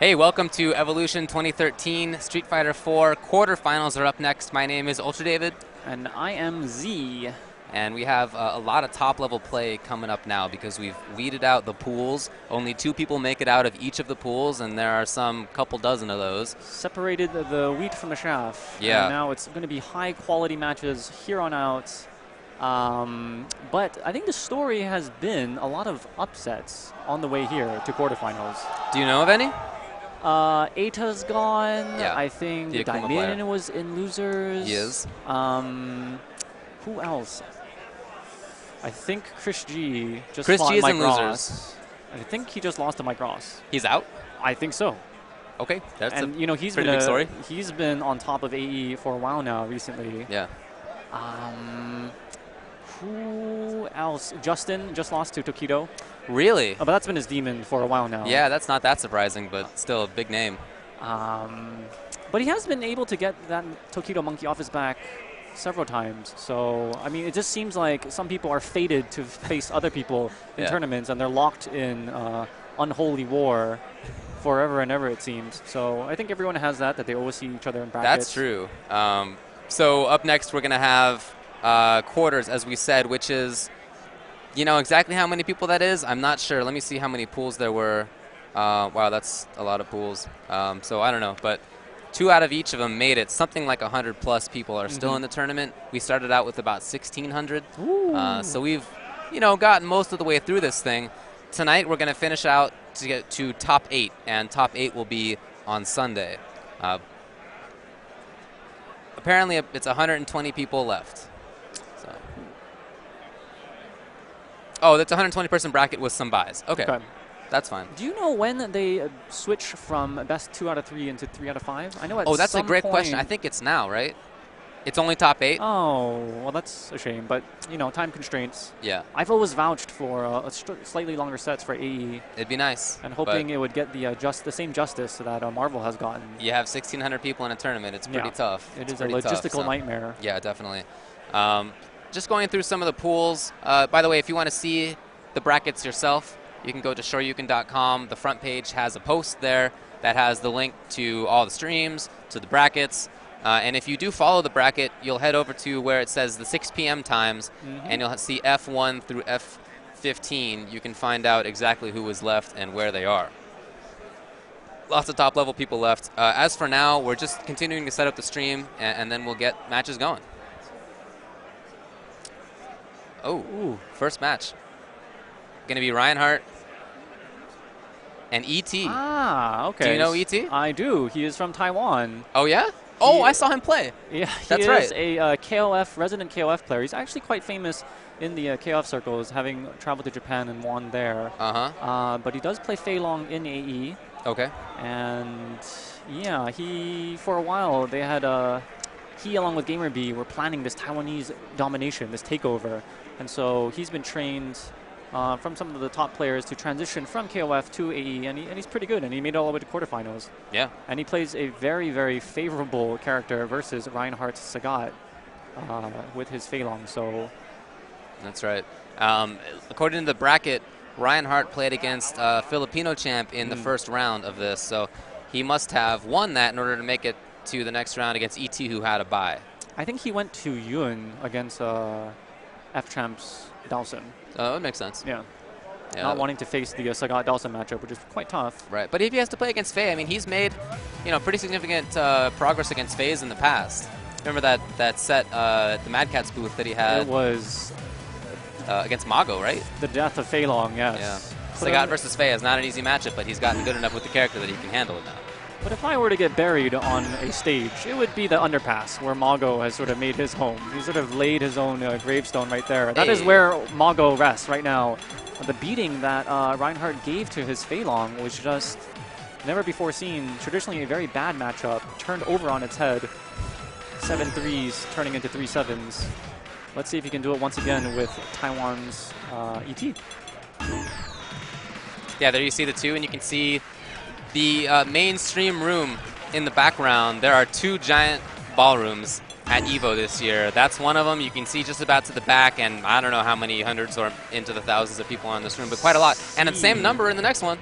Hey, welcome to Evolution 2013 Street Fighter 4 quarterfinals are up next. My name is Ultra David. And I am Z. And we have a lot of top-level play coming up now because we've weeded out the pools. Only 2 people make it out of each of the pools, and there are some couple dozen of those. Separated the wheat from the chaff. Yeah. And now it's going to be high-quality matches here on out. But I think the story has been a lot of upsets on the way here to quarterfinals. Do you know of any? Ata's gone. Yeah. I think The Akuma Daimin player. was in losers. He is. Who else? I think Chris G just Chris fought G is Mike in Ross. losers. I think he just lost to Mike Ross. He's out? I think so. Okay, that's And a you know he's pretty been big story. He's been on top of AE for a while now recently. Yeah. Who else? Justin just lost to Tokido. Really? But that's been his demon for a while now. Yeah, that's not that surprising, but still a big name. But he has been able to get that Tokido monkey off his back several times. So, I mean, it just seems like some people are fated to face other people in tournaments, and they're locked in unholy war forever and ever, it seems. So I think everyone has that they always see each other in brackets. That's true. So up next, we're going to have quarters, as we said, which is, you know exactly how many people that is? I'm not sure. Let me see how many pools there were. Wow, that's a lot of pools. So I don't know, but 2 out of each of them made it. Something like 100+ people are still in the tournament. We started out with about 1,600. So we've, gotten most of the way through this thing. Tonight, we're going to finish out to get to top 8, and top 8 will be on Sunday. Apparently, it's 120 people left. So. Oh, that's a 120-person bracket with some buys. Okay. That's fine. Do you know when they switch from best 2 out of 3 into 3 out of 5? I know at that's a great point question. I think it's now, right? It's only top 8. Oh, well, that's a shame. But, time constraints. Yeah. I've always vouched for slightly longer sets for AE. It'd be nice. And hoping it would get the same justice that Marvel has gotten. You have 1,600 people in a tournament. It's pretty tough. It is a logistical nightmare. Yeah, definitely. Just going through some of the pools. By the way, if you want to see the brackets yourself, you can go to shoryuken.com. The front page has a post there that has the link to all the streams, to the brackets. And if you do follow the bracket, you'll head over to where it says the 6 p.m. times, and you'll see F1 through F15. You can find out exactly who is left and where they are. Lots of top-level people left. As for now, we're just continuing to set up the stream, and then we'll get matches going. Oh, first match. Going to be Reinhardt and E.T. Ah, okay. Do you know E.T.? I do. He is from Taiwan. Oh, yeah? I saw him play. Yeah, That's he right. is a resident KOF player. He's actually quite famous in the KOF circles, having traveled to Japan and won there. But he does play Fei Long in AE. Okay. And, yeah, for a while, they had he, along with GamerB, were planning this Taiwanese domination, this takeover. And so he's been trained from some of the top players to transition from KOF to AE, and he's pretty good, and he made it all the way to quarterfinals. Yeah. And he plays a very, very favorable character versus Reinhardt Sagat with his Fei Long, so... That's right. According to the bracket, Reinhardt played against Filipino champ in the first round of this, so he must have won that in order to make it to the next round against ET, who had a bye. I think he went to Yun against F-Champ's Dawson. Oh, that makes sense. Yeah. Not wanting to face the Sagat-Dawson matchup, which is quite tough. Right, but if he has to play against Faye, I mean, he's made, pretty significant progress against Faye's in the past. Remember that set at the Mad Catz booth that he had? It was against Mago, right? the death of Fei Long, yes. Yeah. Sagat versus Faye is not an easy matchup, but he's gotten good enough with the character that he can handle it now. But if I were to get buried on a stage, it would be the underpass where Mago has sort of made his home. He sort of laid his own gravestone right there. That is where Mago rests right now. The beating that Reinhardt gave to his Fei Long was just never before seen. Traditionally a very bad matchup, turned over on its head. 7 threes turning into 3 sevens. Let's see if he can do it once again with Taiwan's ET. Yeah, there you see the 2, and you can see the mainstream room in the background. There are 2 giant ballrooms at EVO this year. That's one of them. You can see just about to the back, and I don't know how many hundreds or into the thousands of people are in this room, but quite a lot. And the same number in the next one.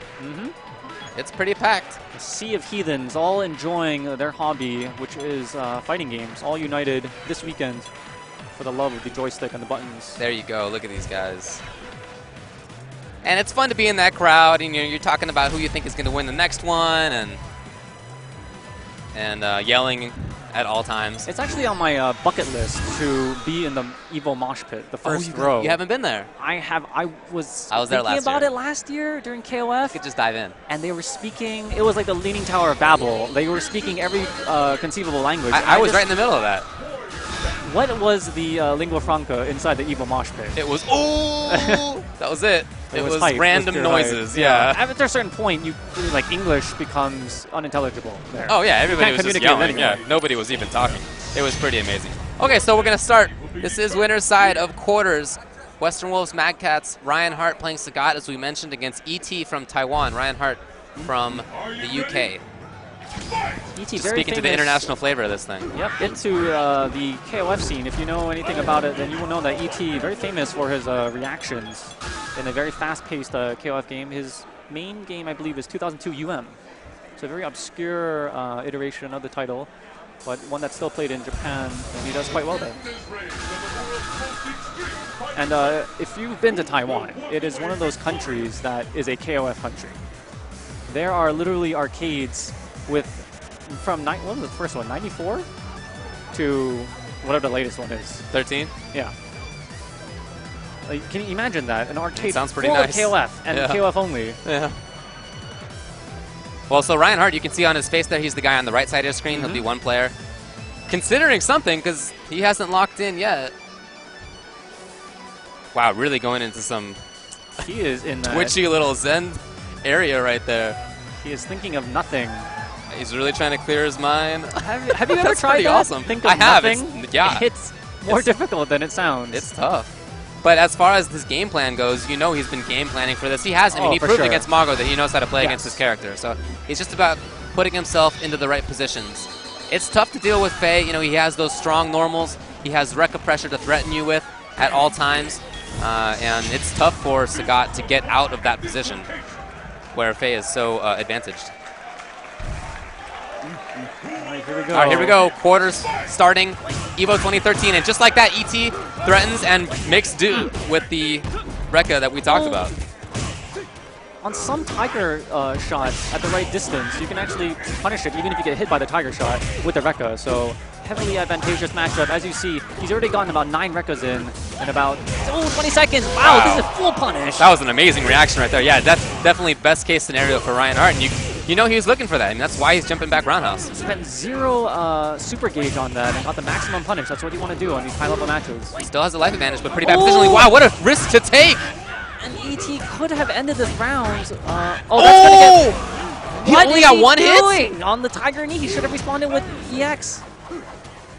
It's pretty packed. A sea of heathens all enjoying their hobby, which is fighting games, all united this weekend for the love of the joystick and the buttons. There you go. Look at these guys. And it's fun to be in that crowd, and you're talking about who you think is going to win the next one, and yelling at all times. It's actually on my bucket list to be in the Evo mosh pit, the first row. You haven't been there? I was there thinking last about year. it last year during KOF. You could just dive in. And they were speaking, it was like the Leaning Tower of Babel. They were speaking every conceivable language. I was right in the middle of that. What was the lingua franca inside the Evo mosh pit? It was, ooh! That was it. It was hype. random It was pure noises, hype. yeah. After a certain point, like English becomes unintelligible there. Oh yeah, everybody You was can't just communicate yelling. anymore. Yeah, nobody was even talking. It was pretty amazing. Okay, so we're gonna start. This is winner's side of quarters. Western Wolves, Mad Cats, Ryan Hart playing Sagat, as we mentioned, against ET from Taiwan. Ryan Hart from the UK. ET, Just very speaking to the famous. international flavor of this thing. Yep, into the KOF scene. If you know anything about it, then you will know that ET very famous for his reactions in a very fast-paced KOF game. His main game, I believe, is 2002 UM. So a very obscure iteration of the title, but one that's still played in Japan, and he does quite well there. And if you've been to Taiwan, it is one of those countries that is a KOF country. There are literally arcades with from what was the first one, 94 to whatever the latest one is. 13? Yeah. Like, can you imagine that? An arcade Sounds pretty full nice. of KOF and Yeah. KOF only. Yeah. Well, so Ryan Hart, you can see on his face there, he's the guy on the right side of the screen. He'll be one player. Considering something, because he hasn't locked in yet. Wow, really going into some He is in that. twitchy little Zen area right there. He is thinking of nothing. He's really trying to clear his mind. Have you ever That's tried pretty that? awesome. Think of I have. nothing? Yeah. It's more It's- difficult than it sounds. It's tough. But as far as his game plan goes, you know he's been game planning for this. He has. I mean, Oh, he for proved sure. against Mago that he knows how to play Yes. against his character. So he's just about putting himself into the right positions. It's tough to deal with Faye. You know, he has those strong normals. He has Rekka pressure to threaten you with at all times. And it's tough for Sagat to get out of that position where Faye is so advantaged. All right, here we go. All right, here we go. Quarters starting. Evo 2013. And just like that, ET threatens and makes do with the Rekka that we talked about. On some Tiger shots at the right distance, you can actually punish it even if you get hit by the Tiger shot with the Rekka. So heavily advantageous matchup. As you see, he's already gotten about 9 Rekkas in about 20 seconds. Wow, Wow. this is full punish. That was an amazing reaction right there. Yeah, that's definitely best case scenario for Ryan Hart. And you know he was looking for that. And that's why he's jumping back roundhouse. Spent 0 super gauge on that and got the maximum punish. That's what you want to do on these high-level matches. He still has a life advantage, but pretty bad positionally. Wow, what a risk to take. And ET could have ended this round. That's going to get... He What only is got he one hit? doing? On the Tiger knee, he should have responded with EX.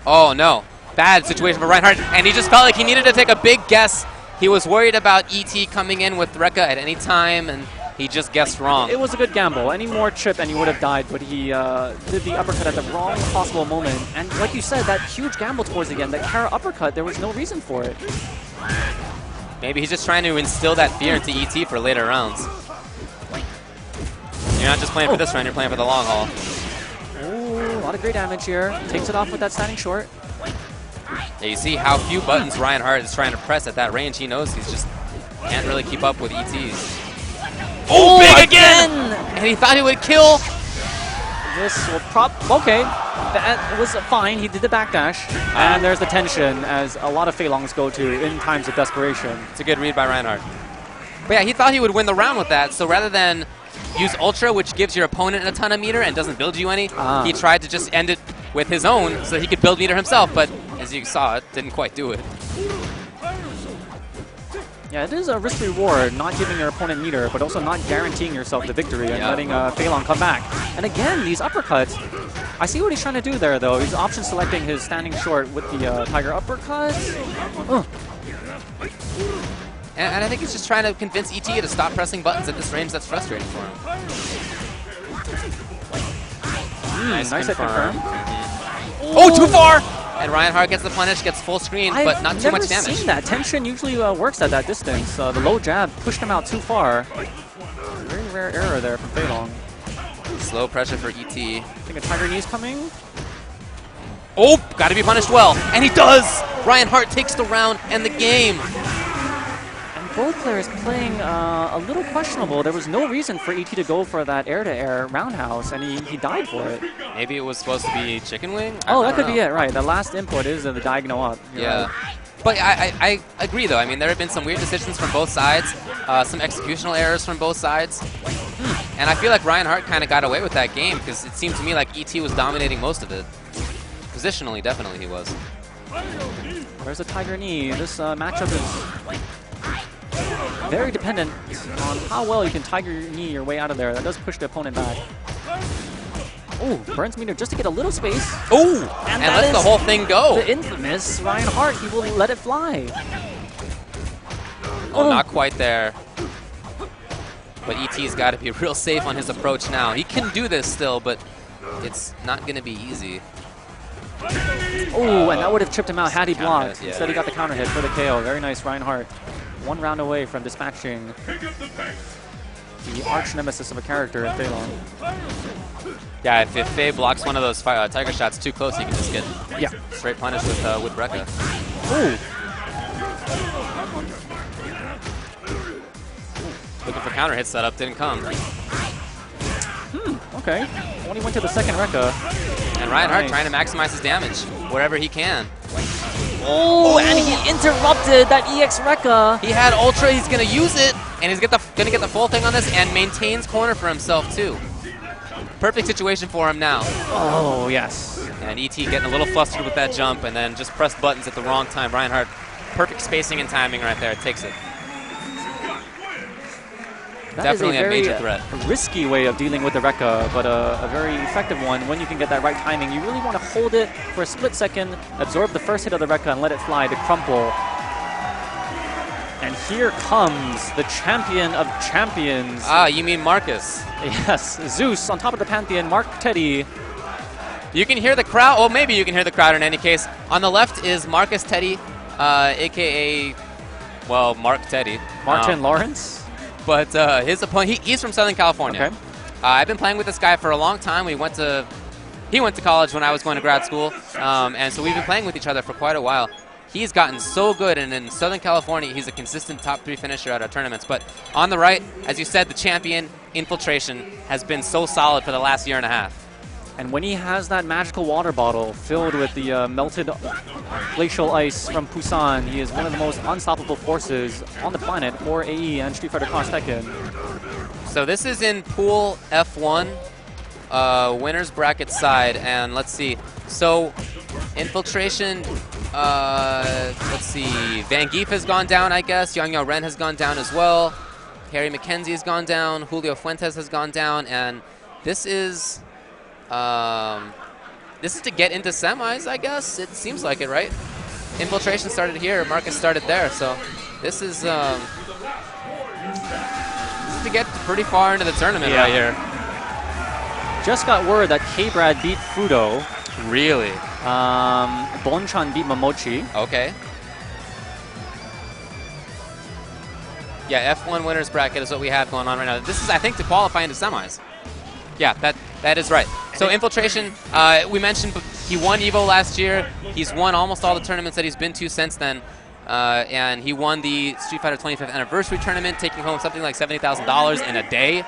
Oh, no. Bad situation for Ryan Hart. And he just felt like he needed to take a big guess. He was worried about ET coming in with Rekka at any time, and he just guessed wrong. It was a good gamble. Any more chip and he would have died, but he did the uppercut at the wrong possible moment. And like you said, that huge gamble towards the end, that Kara uppercut, there was no reason for it. Maybe he's just trying to instill that fear into ET for later rounds. You're not just playing for this round, you're playing for the long haul. Ooh, a lot of great damage here. Takes it off with that standing short. Yeah, you see how few buttons Ryan Hart is trying to press at that range. He knows he's just can't really keep up with ETs. Oh, big again! And he thought he would kill. This will okay, that was fine. He did the backdash. And there's the tension, as a lot of Fei Longs go to in times of desperation. It's a good read by Reinhardt. But yeah, he thought he would win the round with that, so rather than use Ultra, which gives your opponent a ton of meter and doesn't build you any, he tried to just end it with his own so he could build meter himself, but as you saw, it didn't quite do it. Yeah, it is a risk-reward, not giving your opponent meter, but also not guaranteeing yourself the victory and letting Fei Long come back. And again, these uppercuts, I see what he's trying to do there, though. He's option selecting his standing short with the Tiger uppercut. And I think he's just trying to convince ET to stop pressing buttons at this range that's frustrating for him. Nice hit confirm. Oh, too far! And Reinhardt gets the punish, gets full screen, but not too much damage. I've never seen that. Tension usually works at that distance. The low jab pushed him out too far. Very rare error there from Fei Long. Slow pressure for ET. I think a Tiger Knee's coming. Oh, got to be punished well. And he does! Ryan Hart takes the round and the game. And both players playing a little questionable. There was no reason for ET to go for that air-to-air roundhouse, and he died for it. Maybe it was supposed to be chicken wing? Oh, that could be it, right. The last input is the diagonal up. Yeah. Right. But I agree, though. I mean, there have been some weird decisions from both sides, some executional errors from both sides. And I feel like Ryan Hart kind of got away with that game because it seemed to me like ET was dominating most of it. Positionally, definitely he was. There's a Tiger Knee. This matchup is very dependent on how well you can Tiger Knee your way out of there. That does push the opponent back. Oh, burns meter just to get a little space. Oh, and lets the whole thing go. The infamous Ryan Hart. He will let it fly. Oh, not quite there. But ET's got to be real safe on his approach now. He can do this still, but it's not going to be easy. Oh, and that would have tripped him out had he blocked. Yeah. Instead, he got the counter hit for the KO. Very nice, Ryan Hart. 1 round away from dispatching the arch nemesis of a character in Thaylon. Yeah, if Faye blocks one of those Tiger shots too close, he can just get straight punished with Brekka. Ooh. Looking for counter hit setup, didn't come. Okay. Only went to the second Rekka. And Ryan Hart trying to maximize his damage wherever he can. Oh, and he interrupted that EX Rekka. He had Ultra, he's going to use it, and he's going to get the full thing on this and maintains corner for himself too. Perfect situation for him now. Oh, yes. And ET getting a little flustered with that jump and then just pressed buttons at the wrong time. Ryan Hart, perfect spacing and timing right there. Takes it. That Definitely is a major threat. Risky way of dealing with the Rekka, but a very effective one when you can get that right timing. You really want to hold it for a split second, absorb the first hit of the Rekka, and let it fly to crumple. And here comes the champion of champions. Ah, you mean Marcus. Yes, Zeus on top of the Pantheon, Mark Teddy. You can hear the crowd. Oh, maybe you can hear the crowd in any case. On the left is Marcus Teddy, a.k.a., well, Mark Teddy. Martin Lawrence? But his opponent, he's from Southern California. Okay. I've been playing with this guy for a long time. He went to college when I was going to grad school, and so we've been playing with each other for quite a while. He's gotten so good, and in Southern California, he's a consistent top 3 finisher at our tournaments. But on the right, as you said, the champion, Infiltration, has been so solid for the last year and a half. And when he has that magical water bottle filled with the melted glacial ice from Busan, he is one of the most unstoppable forces on the planet for AE and Street Fighter Cross Tekken. So this is in Pool F1, winners bracket side, and let's see. So Infiltration, let's see, Van Geef has gone down, I guess. Yang Yao Ren has gone down as well. Harry McKenzie has gone down. Julio Fuentes has gone down, and this is to get into semis, I guess. It seems like it, right? Infiltration started here. Marcus started there. So this is to get pretty far into the tournament right here. Just got word that K-Brad beat Fudo. Really? Bonchan beat Momochi. Okay. Yeah, F1 winners bracket is what we have going on right now. This is, I think, to qualify into semis. Yeah, that is right. So Infiltration, we mentioned he won EVO last year. He's won almost all the tournaments that he's been to since then. And he won the Street Fighter 25th anniversary tournament, taking home something like $70,000 in a day.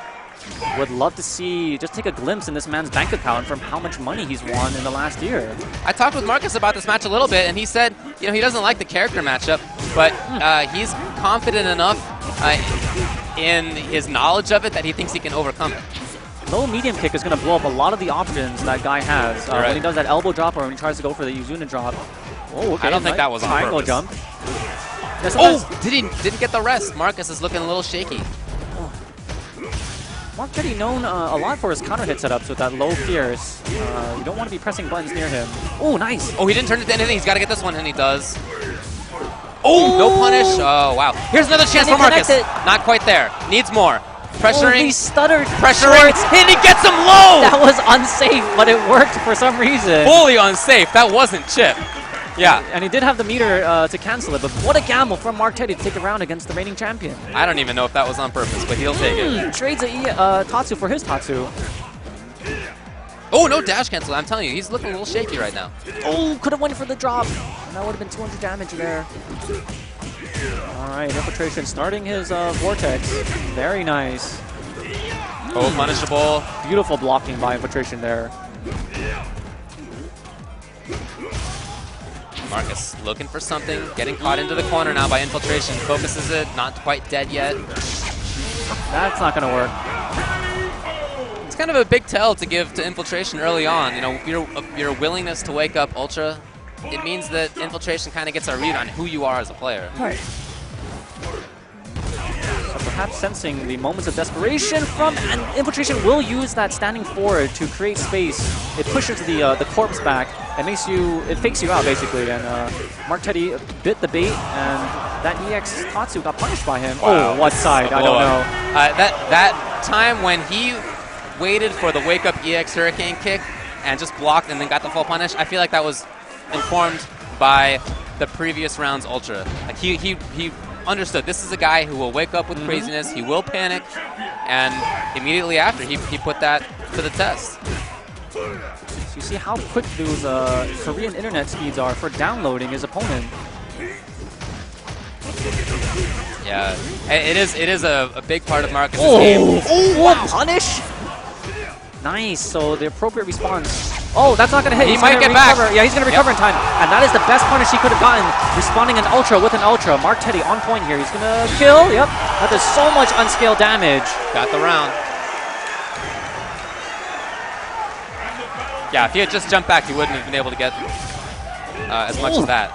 Would love to see, just take a glimpse in this man's bank account from how much money he's won in the last year. I talked with Marcus about this match a little bit, and he said, he doesn't like the character matchup, but he's confident enough in his knowledge of it that he thinks he can overcome it. Low medium kick is going to blow up a lot of the options that guy has. When he does that elbow drop or when he tries to go for the Yuzuna drop. Oh, okay. I don't think that was on triangle purpose. jump. Yes, oh, didn't get the rest. Marcus is looking a little shaky. Mark Teddy known a lot for his counter hit setups with that low fierce. You don't want to be pressing buttons near him. Oh, nice. Oh, he didn't turn it to anything. He's got to get this one, and he does. Oh, no punish. Oh, wow. Here's another chance for Marcus. Not quite there. Needs more. Pressuring. He stuttered. Pressuring. And he gets him low. That was unsafe, but it worked for some reason. Fully unsafe. That wasn't chip. Yeah. And he did have the meter to cancel it, but what a gamble from Mark Teddy to take a round against the reigning champion. I don't even know if that was on purpose, but he'll take it. Trades a Tatsu for his Tatsu. Oh, no dash cancel. I'm telling you, he's looking a little shaky right now. Oh, could have went for the drop. And that would have been 200 damage there. All right, Infiltration starting his Vortex. Very nice. Oh, punishable. Beautiful blocking by Infiltration there. Marcus looking for something, getting caught into the corner now by Infiltration. Focuses it, not quite dead yet. That's not going to work. It's kind of a big tell to give to Infiltration early on. You know, your willingness to wake up Ultra, it means that Infiltration kind of gets a read on who you are as a player. Right. So perhaps sensing the moments of desperation from, and Infiltration will use that standing forward to create space. It pushes the corpse back. It fakes you out basically, and Mark Teddy bit the bait, and that EX Tatsu got punished by him. Wow. Oh, what side? I don't know. That time when he waited for the wake up EX Hurricane kick and just blocked and then got the full punish, I feel like that was informed by the previous round's Ultra. Like he understood this is a guy who will wake up with craziness, he will panic, and immediately after he put that to the test. So you see how quick those Korean internet speeds are for downloading his opponent. Yeah, it is a big part of Marcus's game. Oh, wow. Punish! Nice, so the appropriate response. Oh, that's not going to hit. He might get back. Yeah, he's going to recover in time. And that is the best punish he could have gotten, responding an Ultra with an Ultra. Mark Teddy on point here. He's going to kill. Yep, that does so much unscaled damage. Got the round. Yeah, if he had just jumped back, he wouldn't have been able to get as much as that.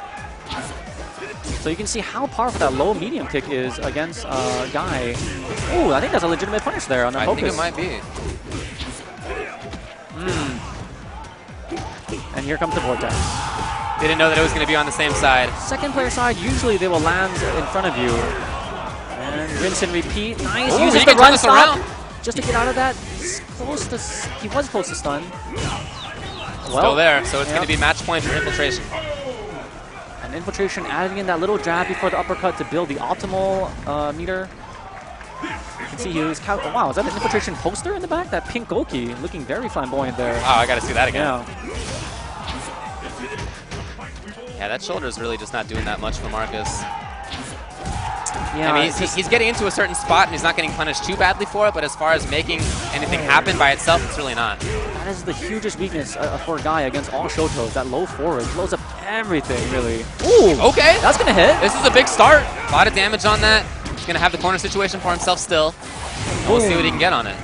So you can see how powerful that low medium kick is against Guy. Oh, I think that's a legitimate punish there on that focus. I think it might be. And here comes the Vortex. Didn't know that it was going to be on the same side. Second player side, usually they will land in front of you. And rinse and repeat. Nice. Ooh, Uses he the can run turn us stop around. just to get out of that. He was close to stun. Still there, so it's going to be match point for Infiltration. And Infiltration adding in that little jab before the uppercut to build the optimal meter. You can see he was wow, is that an Infiltration poster in the back? That pink Goki looking very flamboyant there. Oh, I got to see that again. Yeah. Yeah, that shoulder is really just not doing that much for Marcus. Yeah, I mean, he's getting into a certain spot and he's not getting punished too badly for it, but as far as making anything happen by itself, it's really not. That is the hugest weakness for a guy against all Shotos. That low forward blows up everything, really. Ooh, okay. That's going to hit. This is a big start. A lot of damage on that. He's going to have the corner situation for himself still. And we'll see what he can get on it.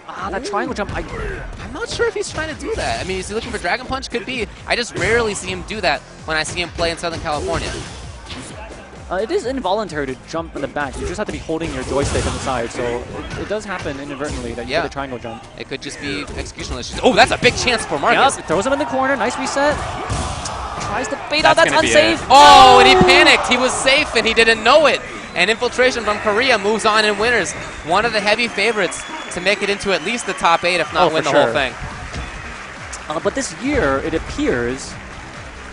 Ah, that triangle jump. I'm not sure if he's trying to do that. I mean, is he looking for Dragon Punch? Could be. I just rarely see him do that when I see him play in Southern California. It is involuntary to jump in the back. You just have to be holding your joystick on the side, so it does happen inadvertently that you get a triangle jump. It could just be executional issues. Oh, that's a big chance for Marcus. Yep, throws him in the corner. Nice reset. Tries to bait out. That's unsafe. Oh, and he panicked. He was safe, and he didn't know it. And Infiltration from Korea moves on and winners. One of the heavy favorites to make it into at least the top 8, if not win the whole thing. But this year, it appears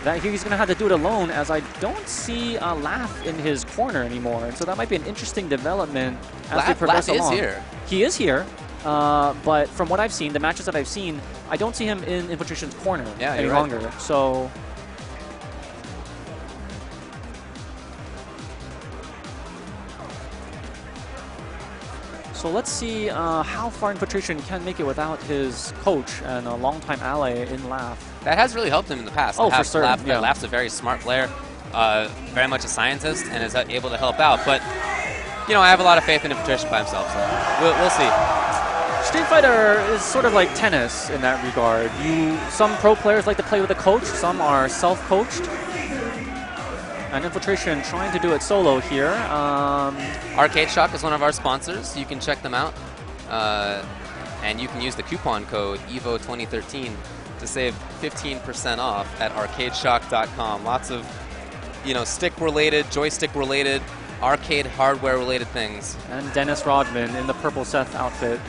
that he's going to have to do it alone, as I don't see Laugh in his corner anymore. So that might be an interesting development as they progress along. Laugh is here. He is here, but from what I've seen, the matches that I've seen, I don't see him in Infiltration's corner any longer. So let's see how far Infiltration can make it without his coach and a longtime ally in Laugh. That has really helped him in the past. Oh, for certain. Laugh's a very smart player, very much a scientist, and is able to help out. But, you know, I have a lot of faith in Infiltration by himself, so we'll see. Street Fighter is sort of like tennis in that regard. Some pro players like to play with a coach, some are self-coached. And Infiltration trying to do it solo here. Arcade Shock is one of our sponsors. You can check them out. And you can use the coupon code EVO2013 to save 15% off at arcadeshock.com. Lots of, you know, stick-related, joystick-related, arcade hardware-related things. And Dennis Rodman in the purple Seth outfit.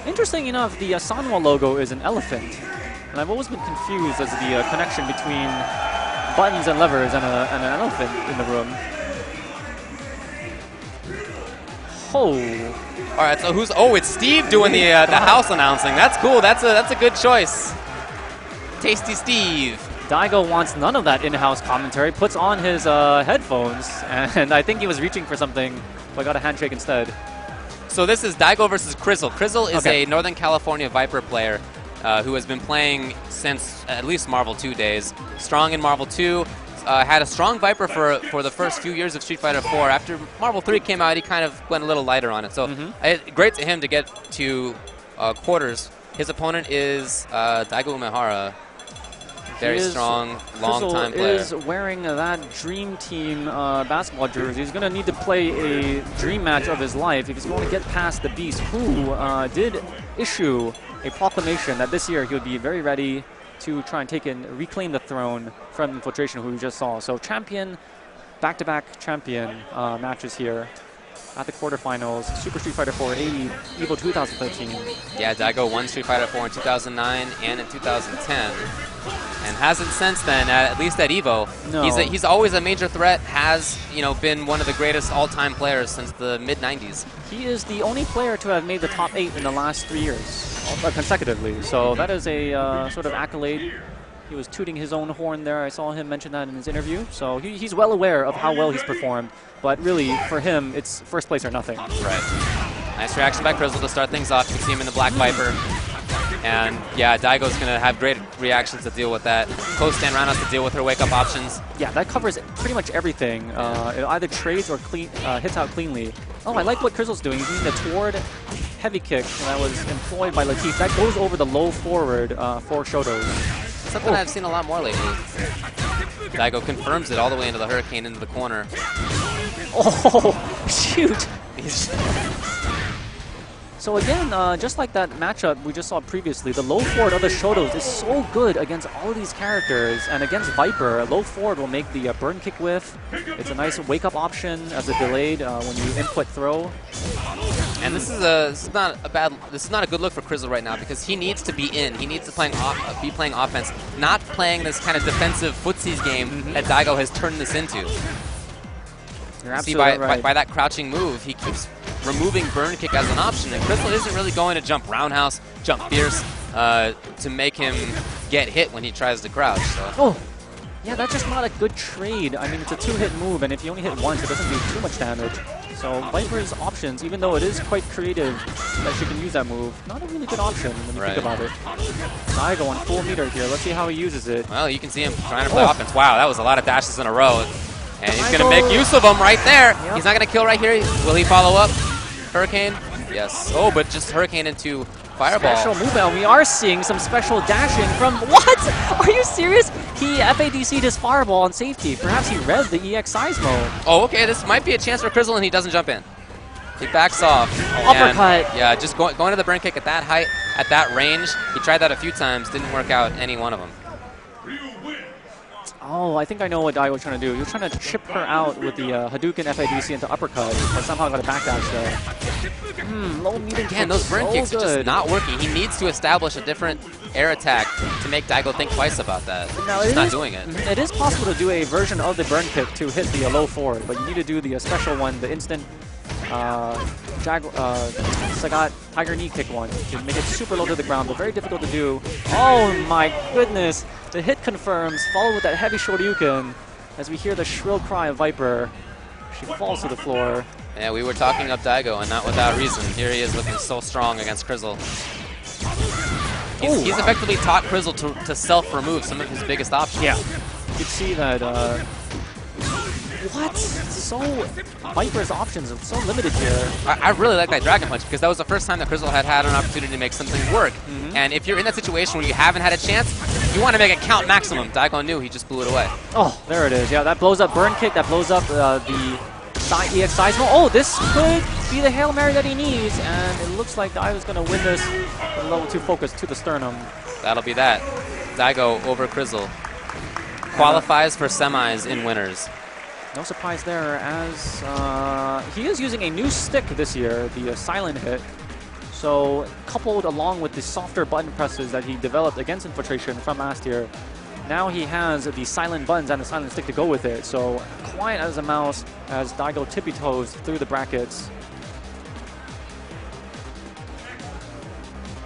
Interesting enough, the Sanwa logo is an elephant. And I've always been confused as the connection between buttons and levers and an elephant in the room. Oh. All right, so who's? Oh, it's Steve doing the house announcing. That's cool. That's a good choice. Tasty Steve. Daigo wants none of that in-house commentary. Puts on his headphones, and I think he was reaching for something, but got a handshake instead. So this is Daigo versus Krizzle. Krizzle is a Northern California Viper player who has been playing since at least Marvel 2 days. Strong in Marvel 2. Had a strong Viper for the first few years of Street Fighter 4. After Marvel 3 came out, he kind of went a little lighter on it. So great to him to get to quarters. His opponent is Daigo Umehara. Very strong, long-time player. Is wearing that Dream Team basketball jersey. He's going to need to play a dream match of his life if he's going to get past the Beast, who did issue a proclamation that this year he would be very ready to try and reclaim the throne from Infiltration, who we just saw. So champion, back-to-back champion matches here at the quarterfinals. Super Street Fighter 4 80 EVO 2013. Yeah, Daigo won Street Fighter 4 in 2009 and in 2010. And hasn't since then, at least at EVO. No. He's always a major threat, has been one of the greatest all-time players since the mid-90s. He is the only player to have made the top 8 in the last 3 years, consecutively. So that is a sort of accolade. He was tooting his own horn there. I saw him mention that in his interview. So he's well aware of how well he's performed. But really, for him, it's first place or nothing. Right. Nice reaction by Krizzle to start things off. You can see him in the Black Viper. And yeah, Daigo's going to have great reactions to deal with that. Close stand roundhouse to deal with her wake-up options. Yeah, that covers pretty much everything. It either trades or hits out cleanly. Oh, I like what Krizzle's doing. He's using the toward heavy kick that was employed by Latif. That goes over the low forward for Shotos. Something I've seen a lot more lately. Daigo confirms it all the way into the Hurricane into the corner. Oh, shoot! So again, just like that matchup we just saw previously, the low forward of the Shotos is so good against all of these characters, and against Viper, low forward will make the burn kick whiff. It's a nice wake-up option as a delayed when you input throw. And this is not a good look for Krizzle right now, because he needs to be in. He needs to be playing offense, not playing this kind of defensive footsies game that Daigo has turned this into. You're absolutely right. By that crouching move, he keeps removing burn kick as an option, and Krizzle isn't really going to jump roundhouse, jump fierce to make him get hit when he tries to crouch. So. Oh, yeah, that's just not a good trade. I mean, it's a two-hit move, and if you only hit once, it doesn't do too much damage. So Viper's options, even though it is quite creative that she can use that move, not a really good option when you think about it. Daigo on full meter here. Let's see how he uses it. Well, you can see him trying to play offense. Wow, that was a lot of dashes in a row. And he's going to make use of them right there. Yep. He's not going to kill right here. Will he follow up? Hurricane? Yes. Oh, but just Hurricane into Fireball. Special move, and we are seeing some special dashing from... What? Are you serious? He FADC'd his Fireball on safety. Perhaps he read the EX Seismo. Oh, okay. This might be a chance for Krizzle, and he doesn't jump in. He backs off. Uppercut. Yeah, just going to the burn kick at that height, at that range. He tried that a few times. Didn't work out any one of them. Oh, I think I know what Daigo was trying to do. He was trying to chip her out with the Hadouken FADC into uppercut, but somehow got a backdash there. Low meter. Again, those burn kicks are just not working. He needs to establish a different air attack to make Daigo think twice about that. Now, He's not doing it. It is possible to do a version of the burn kick to hit the low forward, but you need to do the special one, the instant Sagat Tiger Knee kick one to make it super low to the ground, but very difficult to do. Oh my goodness! The hit confirms, followed with that heavy Shoryuken as we hear the shrill cry of Viper. She falls to the floor. Yeah, we were talking up Daigo, and not without reason. Here he is looking so strong against Krizzle. He's effectively taught Krizzle to self-remove some of his biggest options. Yeah. You can see that... What? So Viper's options are so limited here. I really like that Dragon Punch, because that was the first time that Krizzle had an opportunity to make something work. And if you're in that situation where you haven't had a chance, you want to make it count maximum. Daigo knew, he just blew it away. Oh, there it is. Yeah, that blows up burn kick, that blows up the EX Seismo. Oh, this could be the Hail Mary that he needs, and it looks like Daigo's going to win this with level 2 focus to the sternum. That'll be that. Daigo over Krizzle. Qualifies for semis in winners. No surprise there, as he is using a new stick this year, the silent hit. So coupled along with the softer button presses that he developed against Infiltration from last year, now he has the silent buttons and the silent stick to go with it. So quiet as a mouse as Daigo tippy-toes through the brackets.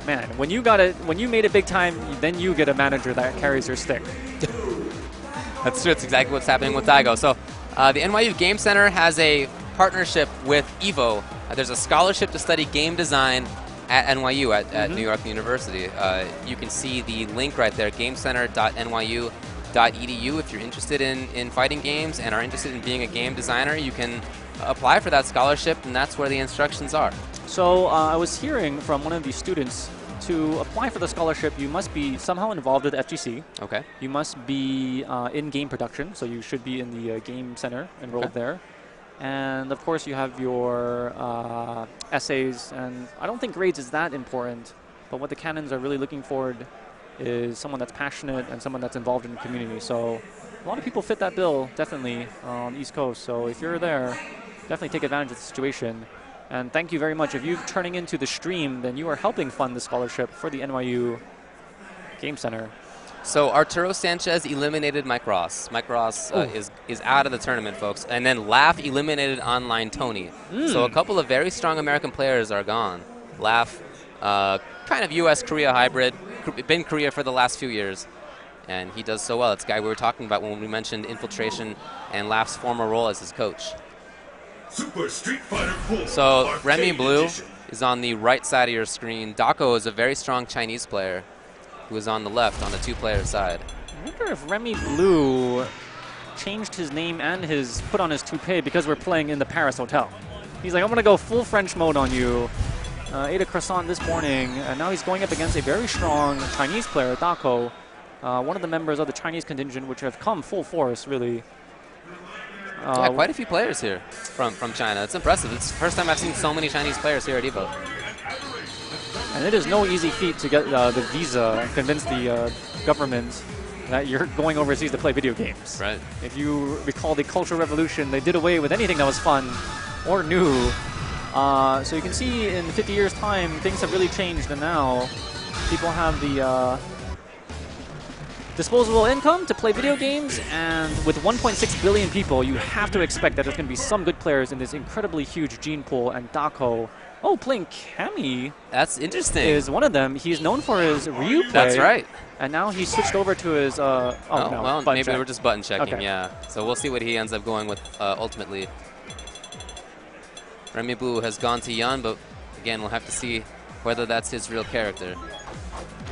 Man, when you made it big time, then you get a manager that carries your stick. That's true. It's exactly what's happening with Daigo. So the NYU Game Center has a partnership with EVO. There's a scholarship to study game design at NYU, at New York University. You can see the link right there, gamecenter.nyu.edu. If you're interested in fighting games and are interested in being a game designer, you can apply for that scholarship, and that's where the instructions are. So I was hearing from one of these students, to apply for the scholarship, you must be somehow involved with FGC. Okay. You must be in game production, so you should be in the game center enrolled there. And of course, you have your essays, and I don't think grades is that important, but what the canons are really looking for is someone that's passionate and someone that's involved in the community. So a lot of people fit that bill, definitely, on the East Coast. So if you're there, definitely take advantage of the situation. And thank you very much. If you're turning into the stream, then you are helping fund the scholarship for the NYU Game Center. So Arturo Sanchez eliminated Mike Ross. Mike Ross is out of the tournament, folks. And then Laugh eliminated Online Tony. So a couple of very strong American players are gone. Laugh, kind of US-Korea hybrid, been Korea for the last few years. And he does so well. It's the guy we were talking about when we mentioned Infiltration and Laugh's former role as his coach. Super Street Fighter 4 So Arcade Remy Blue Edition. is on the right side of your screen. Dako is a very strong Chinese player who is on the left, on the two-player side. I wonder if Remy Blue changed his name and put on his toupee because we're playing in the Paris hotel. He's like, I'm going to go full French mode on you. Ate a croissant this morning, and now he's going up against a very strong Chinese player, Dako, one of the members of the Chinese contingent, which have come full force, really. Yeah, quite a few players here from China. It's impressive. It's the first time I've seen so many Chinese players here at EVO. And it is no easy feat to get the visa and convince the government that you're going overseas to play video games. Right. If you recall the Cultural Revolution, they did away with anything that was fun or new. So you can see in 50 years' time, things have really changed, and now people have the disposable income to play video games, and with 1.6 billion people, you have to expect that there's going to be some good players in this incredibly huge gene pool, and Dako, playing Kami. That's interesting. Is one of them. He's known for his Ryu play. That's right. And now he switched over to his, no, well, maybe check. we're just button checking, Okay. yeah. So we'll see what he ends up going with ultimately. Remy Blue has gone to Yan, but again, we'll have to see whether that's his real character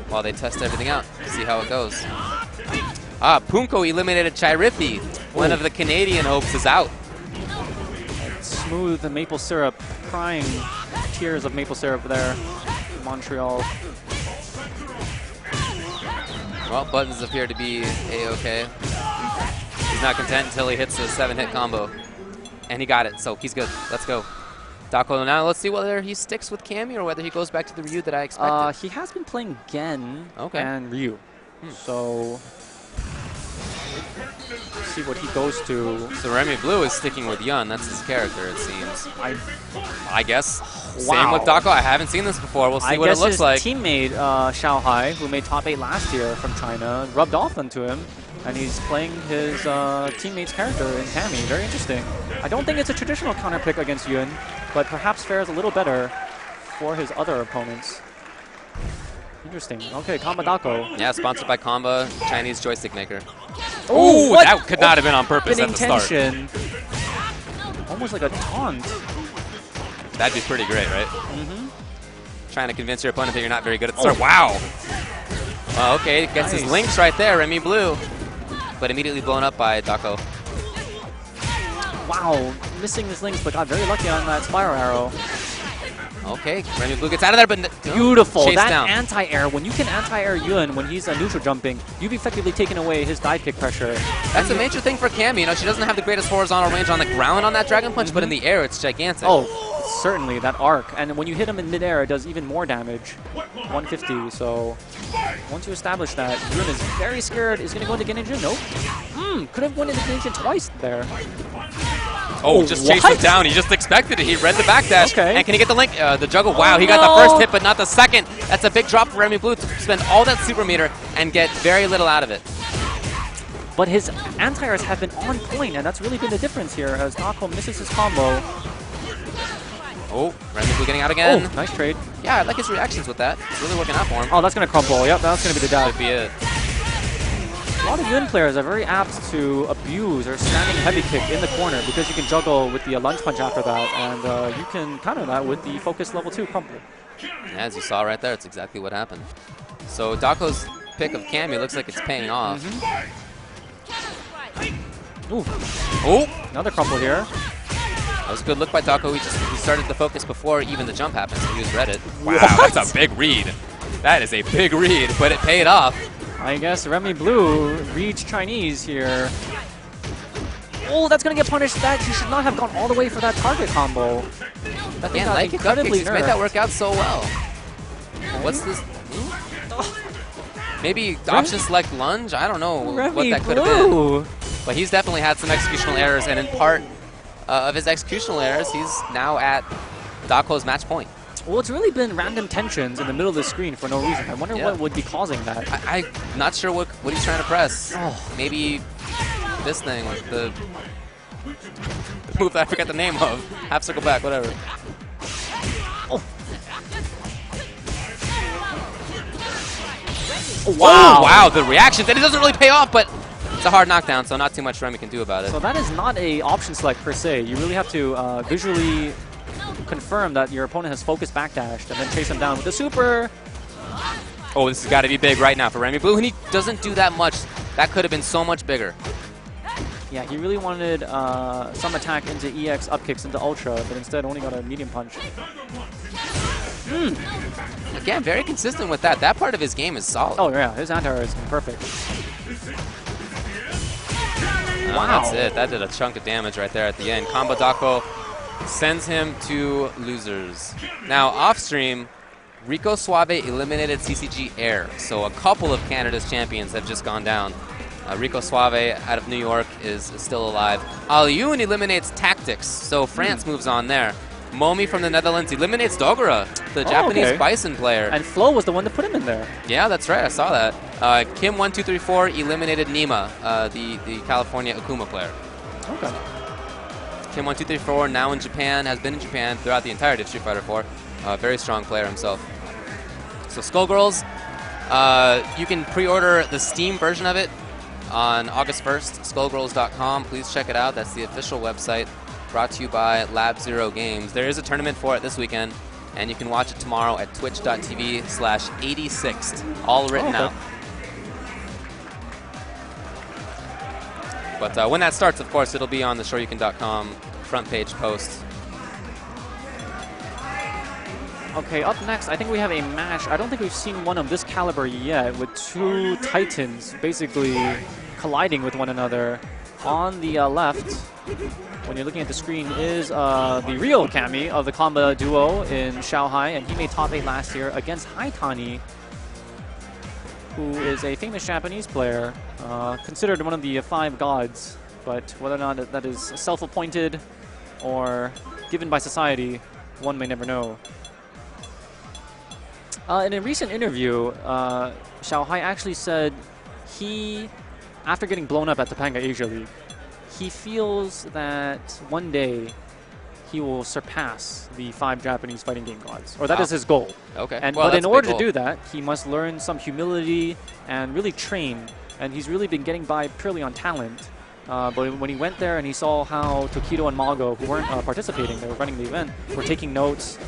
while they test everything out, see how it goes. Punko eliminated Chiripi. One of the Canadian hopes is out. Smooth maple syrup, crying tears of maple syrup there in Montreal. Well, Buttons appear to be A-okay. He's not content until he hits a 7-hit combo. And he got it, so he's good. Let's go. Dako, now let's see whether he sticks with Kami or whether he goes back to the Ryu that I expected. He has been playing Gen and Ryu. So, see what he goes to. So Remy Blue is sticking with Yun. That's his character, it seems. I guess. Wow. Same with Dako. I haven't seen this before. We'll see what it looks like. I guess his teammate, Xiao Hai, who made top 8 last year from China, rubbed off onto him. And he's playing his teammate's character in Kami. Very interesting. I don't think it's a traditional counter pick against Yun, but perhaps fares a little better for his other opponents. Interesting. Okay, Kamba Dako. Yeah, sponsored by Kamba, Chinese joystick maker. Oh, that could not have been on purpose at the start. Almost like a taunt. That'd be pretty great, right? Mm-hmm. Trying to convince your opponent that you're not very good at the start. Wow. Well, okay, gets his links right there, Remy Blue. But immediately blown up by Dako. Wow, missing his links, but got very lucky on that spiral arrow. Okay, Remy Blue gets out of there, but beautiful. That down. anti-air, when you can anti-air Yun when he's neutral jumping, you've effectively taken away his dive kick pressure. That's a major thing for Kami. You know, she doesn't have the greatest horizontal range on the ground on that Dragon Punch, but in the air, it's gigantic. Oh, certainly, that arc. And when you hit him in midair, it does even more damage. 150, so once you establish that, Yun is very scared. Is going to go into Geninja? Nope. Could have went into Geninja twice there. Oh, just chased him down. He just expected it. He read the backdash. Okay. And can he get the link? The juggle. Wow, he got the first hit, but not the second. That's a big drop for Remy Blue to spend all that super meter and get very little out of it. But his anti-airs have been on point, and that's really been the difference here as Dako misses his combo. Oh, Remy Blue getting out again. Oh, nice trade. Yeah, I like his reactions with that. It's really working out for him. Oh, that's going to crumple. Yep, that's going to be the dash. Could be it. A lot of Yun players are very apt to abuse or standing heavy kick in the corner because you can juggle with the lunge punch after that, and you can counter that with the focus level 2 crumple. As you saw right there, it's exactly what happened. So Dako's pick of Cammy looks like it's paying off. Ooh, Oh, another crumple here. that was a good look by Dako. He started the focus before even the jump happened, so he was read it. Wow, What? that's a big read. That is a big read, but it paid off. I guess Remy Blue reads Chinese here. Oh, that's going to get punished. That he should not have gone all the way for that target combo. That thing Again, got like incredibly He's made that nerfed. work out so well. What's this? Maybe option select lunge? I don't know what Remy that could have been. Blue. But he's definitely had some executional errors, and in part of his executional errors, he's now at Dako's match point. Well, it's really been random tensions in the middle of the screen for no reason. I wonder what would be causing that. I'm not sure what he's trying to press. Oh. Maybe this thing, the move that I forget the name of. Half circle back, whatever. Oh, wow. Oh, wow, the reactions. And it doesn't really pay off, but it's a hard knockdown, so not too much Remy can do about it. So that is not a option select per se. You really have to visually confirm that your opponent has focus backdashed and then chase him down with the super. Oh, this has got to be big right now for Remy Blue, and he doesn't do that much. That could have been so much bigger. Yeah, he really wanted some attack into EX up kicks into Ultra, but instead only got a medium punch. Again, very consistent with that. That part of his game is solid. Oh yeah, his anti-air is perfect. Wow. That's it. That did a chunk of damage right there at the end. Combo Dako sends him to losers. Now, off stream, Rico Suave eliminated CCG Air. So a couple of Canada's champions have just gone down. Rico Suave out of New York is still alive. Alioun eliminates Tactics, so France moves on there. Momi from the Netherlands eliminates Dogura, the Japanese Bison player. And Flo was the one that put him in there. Yeah, that's right. I saw that. Kim1234 eliminated Nima, the California Akuma player. Okay. Kim1234 now in Japan, has been in Japan throughout the entirety of Street Fighter 4. Very strong player himself. So Skullgirls, you can pre-order the Steam version of it on August 1st, skullgirls.com. Please check it out. That's the official website, brought to you by Lab Zero Games. There is a tournament for it this weekend, and you can watch it tomorrow at twitch.tv/86th, all written out. But when that starts, of course, it'll be on the shoryuken.com front page post. Okay, up next, I think we have a match. I don't think we've seen one of this caliber yet, with two titans basically colliding with one another. On the left, when you're looking at the screen, is the real Cammy of the Comba duo in Shanghai, and he made top 8 last year against Haitani, who is a famous Japanese player, considered one of the 5 gods, but whether or not that is self-appointed or given by society, one may never know. In a recent interview, Shanghai actually said after getting blown up at Topanga Asia League, he feels that one day he will surpass the 5 Japanese fighting game gods, or that is his goal. Okay. But in order to do that, he must learn some humility and really train, and he's really been getting by purely on talent. But when he went there and he saw how Tokido and Mago, who weren't participating, they were running the event, were taking notes,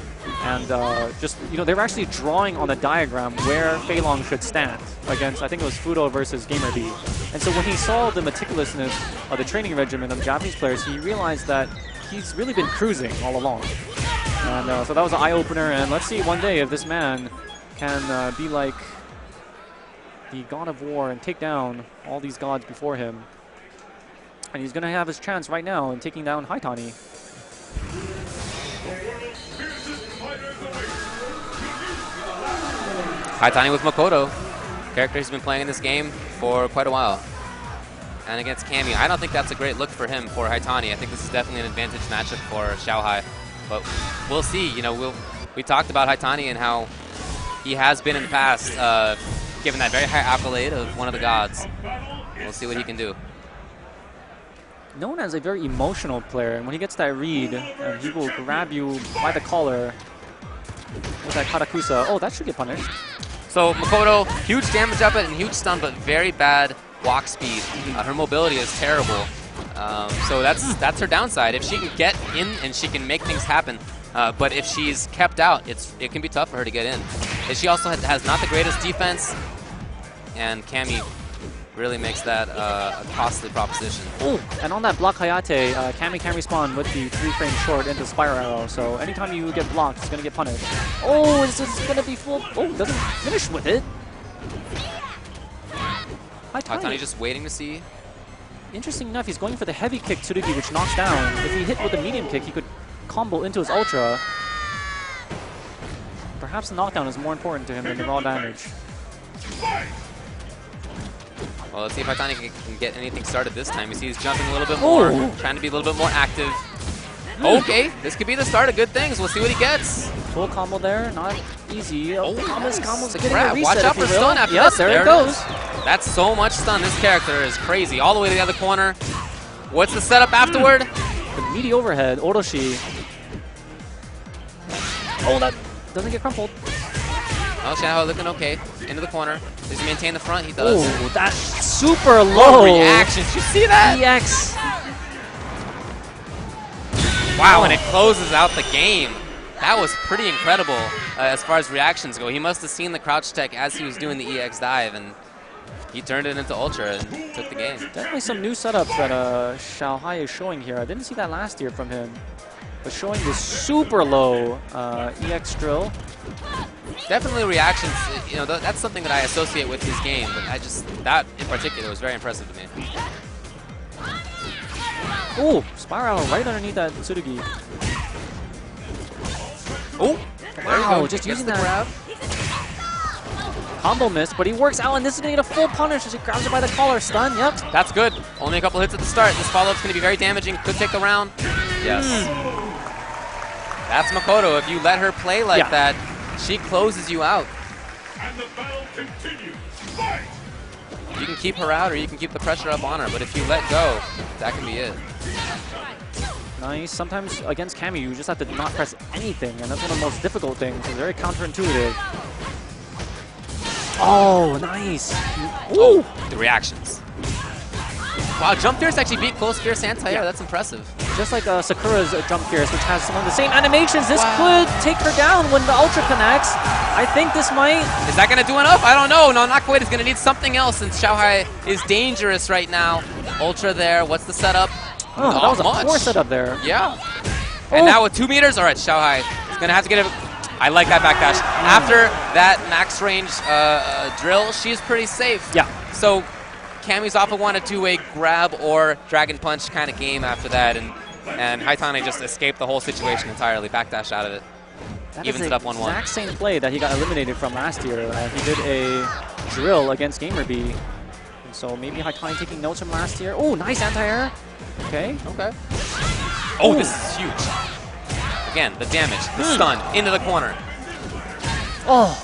and they were actually drawing on the diagram where Fei Long should stand against, I think it was Fudo versus Gamer B. And so when he saw the meticulousness of the training regimen of Japanese players, he realized that he's really been cruising all along. And so that was an eye-opener, and let's see one day if this man can be like the God of War and take down all these gods before him. And he's going to have his chance right now in taking down Haitani. Haitani with Makoto, character who's been playing in this game for quite a while. And against Cammy, I don't think that's a great look for him, for Haitani. I think this is definitely an advantage matchup for Shanghai. But we'll see. We talked about Haitani and how he has been in the past, given that very high accolade of one of the gods. We'll see what he can do. known as a very emotional player, and when he gets that read, he will grab you by the collar with that Katakusa. Oh, that should get punished. So Makoto, huge damage up it and huge stun, but very bad walk speed. Her mobility is terrible. So that's her downside. If she can get in and she can make things happen, but if she's kept out, it can be tough for her to get in. And she also has not the greatest defense, and Cammy really makes that a costly proposition. Ooh, and on that block Hayate, Cammy can respawn with the 3-frame short into Spiral Arrow, so anytime you get blocked, it's going to get punished. Oh, this is going to be full. Oh, doesn't finish with it. Haitani just waiting to see. Interesting enough, he's going for the heavy kick Tsurugi, which knocks down. If he hit with a medium kick, he could combo into his Ultra. Perhaps the knockdown is more important to him than the raw damage. Well, let's see if Haitani can get anything started this time. You see he's jumping a little bit more, trying to be a little bit more active. Okay, this could be the start of good things. We'll see what he gets. Full combo there, not easy. Oh, nice. combos The getting grab. a reset, Watch out for stun after yes, this. there it goes. That's so much stun. This character is crazy. All the way to the other corner. What's the setup afterward? The meaty overhead, Orochi. Oh, that doesn't get crumpled. Oh, Shadow looking okay. Into the corner. Does he maintain the front? He does. Oh, that's super low. Reactions. You see that? EX. Wow, and it closes out the game. That was pretty incredible as far as reactions go. He must have seen the crouch tech as he was doing the EX dive, and he turned it into Ultra and took the game. Definitely some new setups that Xiaohai is showing here. I didn't see that last year from him. But showing this super low EX drill. Definitely reactions, you know, that's something that I associate with his game, but that in particular was very impressive to me. Ooh, Spiral right underneath that Tsurugi. Oh, there you go. Just Gets using the that grab. Combo miss, but he works out, and this is going to get a full punish as he grabs it by the collar. Stun, yep. That's good. Only a couple hits at the start. This follow-up's going to be very damaging. Could take the round. Yes. That's Makoto. If you let her play like that, she closes you out. And the battle continues. Fight! You can keep her out or you can keep the pressure up on her, but if you let go, that can be it. Nice. Sometimes against Cammy, you just have to not press anything, and that's one of the most difficult things. It's very counterintuitive. Oh, nice. Ooh. The reactions. Wow, Jump Fierce actually beat Close Fierce anti-air. Yeah. That's impressive. Just like Sakura's Jump Fierce, which has some of the same animations. This could take her down when the Ultra connects. I think this might. Is that going to do enough? I don't know. No, not quite. It's going to need something else since Xiaohai is dangerous right now. Ultra there. What's the setup? Oh, that was a poor setup there. Yeah. And now with 2 meters, all right, Xiaohai is going to have to get it. I like that backdash. After that max range drill, she's pretty safe. Yeah. So Cammy's often want to do a grab or dragon punch kind of game after that, and Haitani just escaped the whole situation entirely, backdash out of it. That Evens is it up the 1-1. exact same play that he got eliminated from last year. He did a drill against GamerB. And so maybe Haitani taking notes from last year. Oh, nice anti-air. Okay. Okay. Oh, this is huge. Again, the damage, the stun, into the corner. Oh.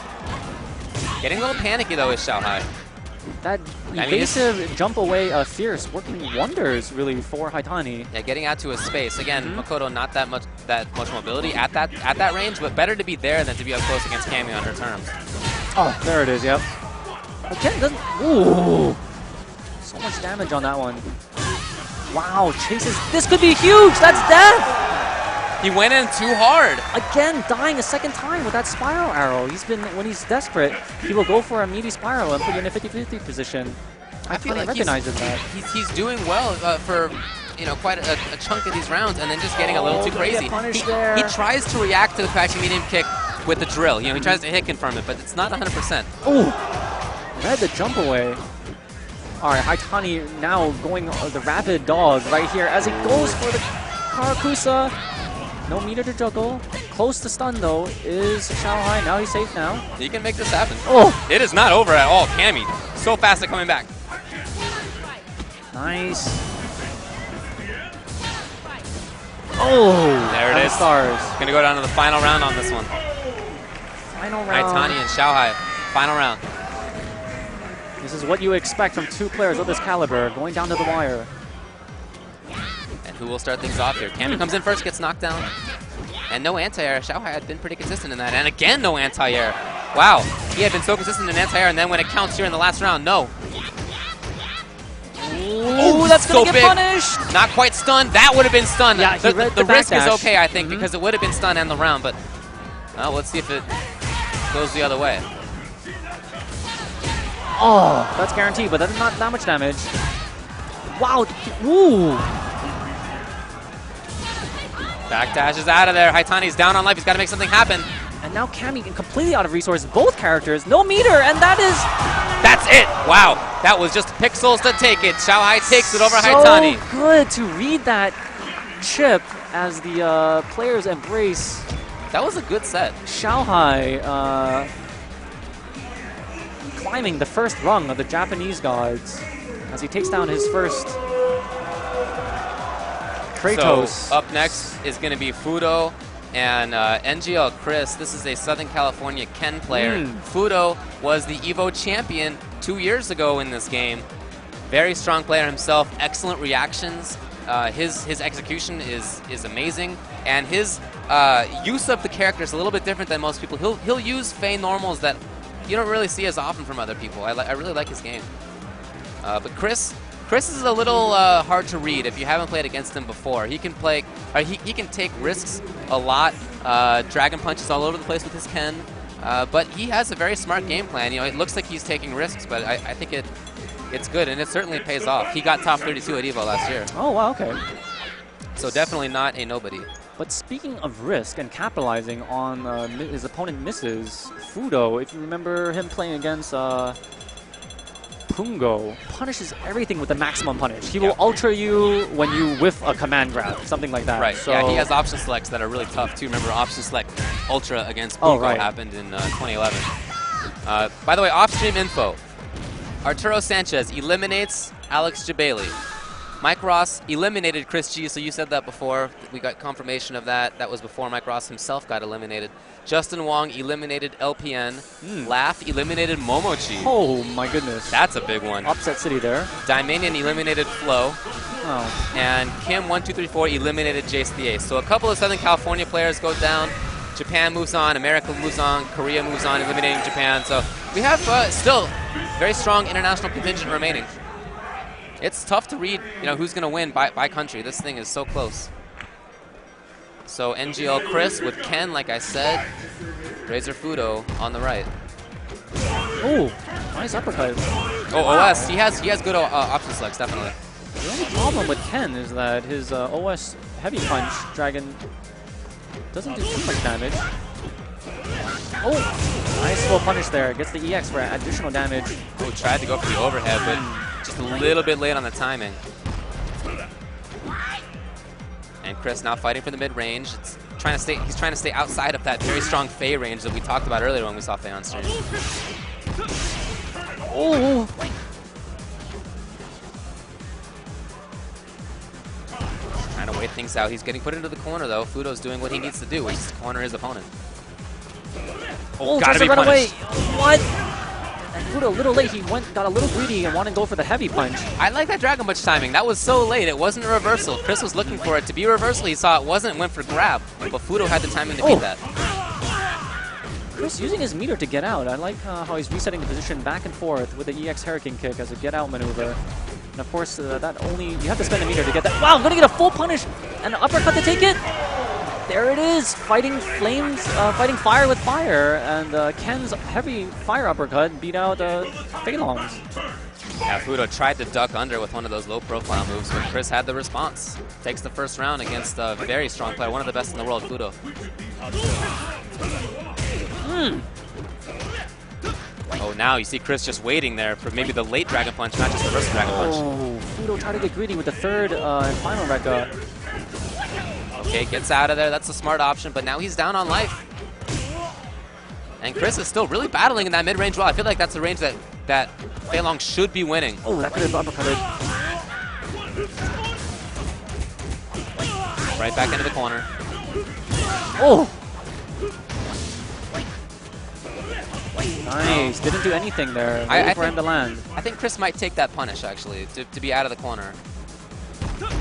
Getting a little panicky, though, is Xiaohai. That evasive jump away Fierce working wonders, really, for Haitani. Yeah, getting out to a space. Again, Makoto not that much mobility at that range, but better to be there than to be up close against Cammy on her terms. Oh, there it is, yep. Again, doesn't... Ooh. So much damage on that one. Wow, chases... This could be huge! That's death! He went in too hard. Again, dying a second time with that spiral arrow. He's been, when he's desperate, he will go for a meaty spiral and put you in a 50-50 position. I feel like recognizes that. He's doing well for quite a chunk of these rounds, and then just getting a little too crazy. He tries to react to the crouching medium kick with the drill. He tries to hit confirm it, but it's not 100%. Ooh, read the jump away. All right, Haitani now going the rapid dog right here as he goes for the Karakusa. No meter to juggle. Close to stun, though, is Xiaohai. Now he's safe now. He can make this happen. Oh! It is not over at all, Cammy. So fast at coming back. Nice. Oh! There it is. Stars. Gonna go down to the final round on this one. Final round. Haitani and Xiaohai. Final round. This is what you expect from two players of this caliber, going down to the wire. And who will start things off here? Cammy comes in first, gets knocked down. And no anti-air. Xiaohai had been pretty consistent in that. And again, no anti-air. Wow. He had been so consistent in anti-air, and then when it counts here in the last round, no. Ooh, that's so gonna get big. punished. Not quite stunned. That would have been stunned. Yeah, he read the risk is backdash. okay, I think, because it would have been stunned in the round. But let's see if it goes the other way. Oh, that's guaranteed, but that's not that much damage. Wow. Ooh. Backdash is out of there. Haitani's down on life. He's got to make something happen. And now Cammy completely out of resource. Both characters, no meter, and that is That's it. Wow. That was just pixels to take it. Xiaohai takes it over so Haitani. good to read that chip as the players embrace That was a good set. Xiaohai climbing the first rung of the Japanese gods as he takes down his first Kratos. So up next is going to be Fudo and NGL Chris. This is a Southern California Ken player. Fudo was the EVO champion 2 years ago in this game. Very strong player himself. Excellent reactions. His execution is amazing, and his use of the character is a little bit different than most people. He'll use Fey normals that you don't really see as often from other people. I really like his game. But Chris is a little hard to read if you haven't played against him before. He can play, he can take risks a lot. Dragon punches all over the place with his Ken, but he has a very smart game plan. You know, it looks like he's taking risks, but I think it's good, and it certainly pays off. He got top 32 at EVO last year. Oh, wow, okay. So definitely not a nobody. But speaking of risk and capitalizing on his opponent misses, Fudo, if you remember him playing against Pungo, punishes everything with the maximum punish. He will ultra you when you whiff a command grab, something like that. Right, So yeah, he has option selects that are really tough too. Remember, option select Ultra against Pungo right. happened in 2011. By the way, off-stream info. Arturo Sanchez eliminates Alex Jabali. Mike Ross eliminated Chris G, so you said that before. We got confirmation of that. That was before Mike Ross himself got eliminated. Justin Wong eliminated LPN. Laugh eliminated Momochi. Oh my goodness. That's a big one. Upset City there. Daimanian eliminated Flo. Oh. And Kim1234 eliminated Jace the Ace. So a couple of Southern California players go down. Japan moves on, America moves on, Korea moves on, eliminating Japan. So we have still very strong international contingent remaining. It's tough to read, who's going to win by country. This thing is so close. So NGL Chris with Ken, like I said. Razor Fudo on the right. Oh, nice uppercut. Oh, OS. He has good option selects, definitely. The only problem with Ken is that his OS heavy punch dragon doesn't do too much damage. Oh, nice full punish there. Gets the EX for additional damage. Oh, tried to go for the overhead, but just a little bit late on the timing. And Chris now fighting for the mid-range. He's trying to stay outside of that very strong Fey range that we talked about earlier when we saw Fey on stream. Oh! Trying to wait things out. He's getting put into the corner, though. Fudo's doing what he needs to do, which is corner his opponent. Oh, gotta be run away. punished. What? And Fudo a little late. He got a little greedy and wanted to go for the heavy punch. I like that Dragon Punch timing. That was so late. It wasn't a reversal. Chris was looking for it to be a reversal. He saw it wasn't and went for grab. But Fudo had the timing to beat that. Chris using his meter to get out. I like how he's resetting the position back and forth with the EX Hurricane kick as a get-out maneuver. And of course, you have to spend a meter to get that. Wow, I'm going to get a full punish and an uppercut to take it. There it is, fighting flames, fighting fire with fire, and Ken's heavy fire uppercut beat out Fei Long's. Yeah, Fudo tried to duck under with one of those low-profile moves, but Chris had the response. Takes the first round against a very strong player, one of the best in the world, Fudo. Oh, now you see Chris just waiting there for maybe the late Dragon Punch, not just the first Dragon Punch. Oh, Fudo tried to get greedy with the third and final Rekka. Okay, gets out of there. That's a smart option, but now he's down on life. And Chris is still really battling in that mid-range well. I feel like that's a range that Fei Long should be winning. Oh, that could have uppercutted. Right back into the corner. Oh! Nice. Didn't do anything there. Waiting for him to land. I think Chris might take that punish, actually, to be out of the corner.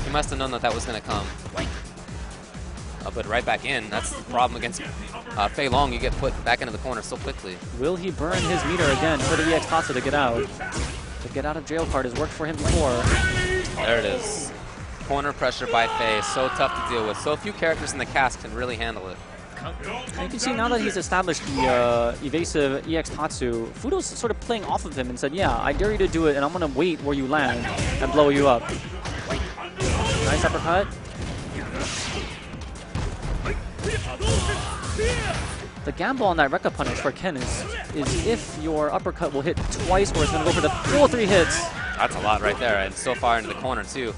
He must have known that that was going to come. Oh, but right back in. That's the problem against Fei Long. You get put back into the corner so quickly. Will he burn his meter again for the EX Tatsu to get out? The get out of jail card has worked for him before. There it is. Corner pressure by Fei. So tough to deal with. So few characters in the cast can really handle it. And you can see now that he's established the evasive EX Tatsu, Fudo's sort of playing off of him and said, yeah, I dare you to do it, and I'm going to wait where you land and blow you up. Nice uppercut. The gamble on that Rekka punish for Ken is if your uppercut will hit twice or it's going to go for the full 3 hits. That's a lot right there, and so far into the corner, too.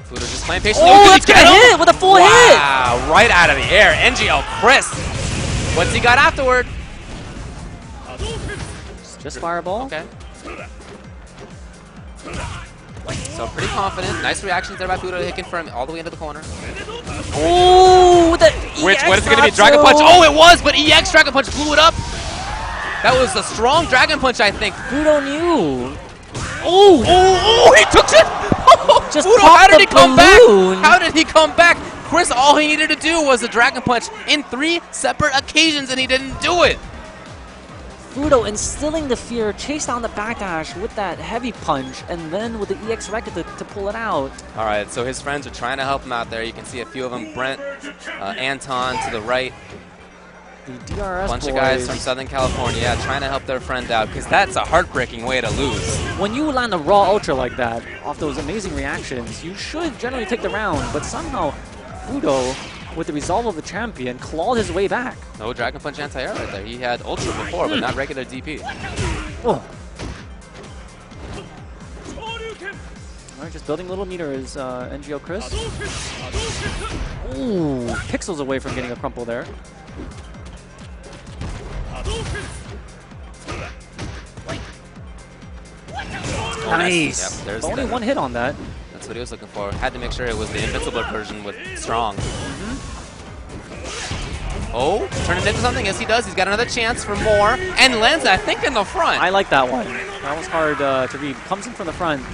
Fudo just playing patiently. Oh, that's going to hit with a full hit! Wow, right out of the air. NGL Chris. What's he got afterward? Just fireball. Okay. So pretty confident. Nice reactions there by Fudo to hit confirm all the way into the corner. Oh, the EX What is it going to be? Dragon Punch? Oh, it was, but EX Dragon Punch blew it up. That was a strong Dragon Punch, I think. Fudo knew. Oh, he took it! Just Fudo, popped how did the he come balloon. back? How did he come back? Chris, all he needed to do was a Dragon Punch in 3 separate occasions, and he didn't do it. Fudo instilling the fear, chased down the backdash with that heavy punch, and then with the EX Rekka to pull it out. All right, so his friends are trying to help him out there. You can see a few of them. Brent, Anton to the right. The DRS Bunch boys, of guys from Southern California trying to help their friend out, because that's a heartbreaking way to lose. when you land a raw ultra like that, off those amazing reactions, you should generally take the round, but somehow Fudo, with the resolve of the champion, clawed his way back. No Dragon Punch anti-air right there. He had Ultra before, but not regular DP. Oh. Alright, just building a little meter is NGO Chris. Ooh, pixels away from getting a crumple there. Nice. Yep, there's Only the- 1 hit on that. That's what he was looking for. Had to make sure it was the invincible version with strong. Oh, turn it into something. Yes, he does. He's got another chance for more. And lands, I think, in the front. I like that one. That was hard to read. Comes in from the front.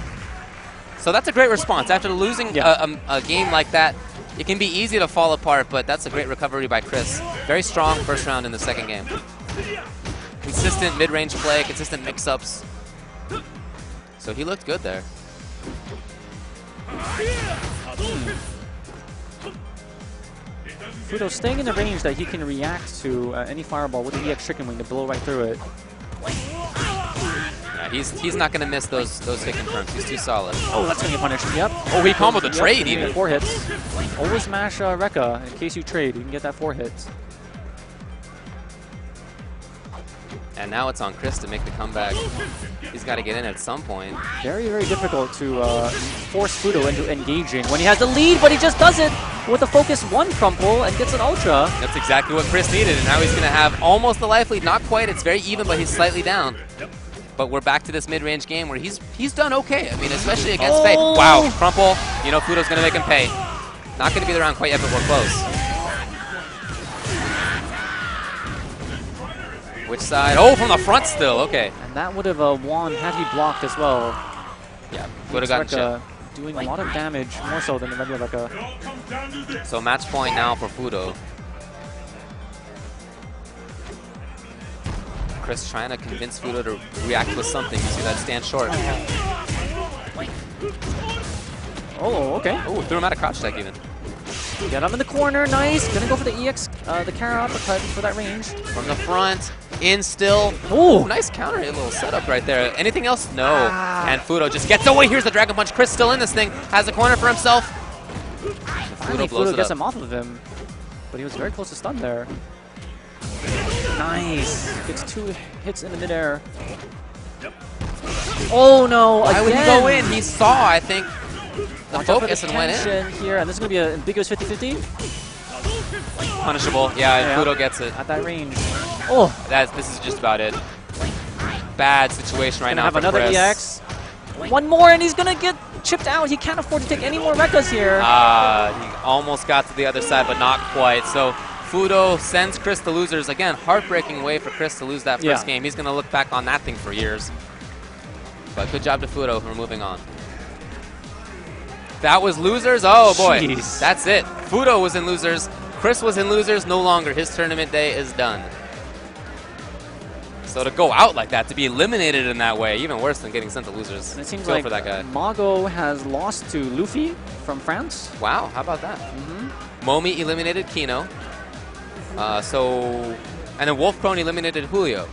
So that's a great response. After losing a game like that, it can be easy to fall apart, but that's a great recovery by Chris. Very strong first round in the second game. Consistent mid-range play, consistent mix-ups. So he looked good there. Fudo staying in the range that he can react to any fireball with the EX Chicken Wing to blow right through it. Yeah, he's not going to miss those hit confirms. He's too solid. Oh, that's going to get punished. Yep. Oh, he comboed the trade gonna even. get 4 hits. Always smash Rekka in case you trade. You can get that 4 hits. And now it's on Chris to make the comeback. He's got to get in at some point. Very, very difficult to force Fudo into engaging when he has the lead, but he just does it with a focus 1 crumple and gets an ultra. That's exactly what Chris needed, and now he's going to have almost a life lead. Not quite. It's very even, but he's slightly down. But we're back to this mid-range game where he's done okay. I mean, especially against Fei. Wow, crumple. You know Fudo's going to make him pay. Not going to be the round quite yet, but we're close. Which side? Oh, from the front still. Okay. And that would have won had he blocked as well. Yeah, would have gotten Rekka chip. doing a lot of damage, more so than the regular Rekka. So match point now for Fudo. Chris trying to convince Fudo to react with something. You see that stand short. Oh, okay. Oh, threw him out of crouch tech even. Get him in the corner, nice. Gonna go for the EX, the Kara uppercut for that range. From the front, in still. Ooh. Nice counter hit, little setup right there. Anything else? No. And Fudo just gets away. Here's the Dragon Punch. Chris still in this thing. Has a corner for himself. Finally, Fudo blows Fudo it gets up. him off of him, but he was very close to stun there. Nice. Gets 2 hits in the midair. Oh no! Why would he again. go in? He saw, I think, the Watch out for focus the and went in. tension here, and this is gonna be an ambiguous 50-50 Punishable. Yeah, and Fudo gets it. at that range. Oh, This is just about it. Bad situation right gonna now have for another Chris. EX. One more, and he's gonna get chipped out. He can't afford to take any more Rekkas here. He almost got to the other side, but not quite. So Fudo sends Chris to losers. Again, heartbreaking way for Chris to lose that first game. He's going to look back on that thing for years. But good job to Fudo for moving on. That was losers. Oh boy, Jeez. that's it. Fudo was in losers. Chris was in losers. No longer. His tournament day is done. So to go out like that, to be eliminated in that way, even worse than getting sent to losers. And it seems Feel like for that guy. Mago has lost to Luffy from France. Wow, how about that? Momi eliminated Kino. And then Wolfcrone eliminated Julio.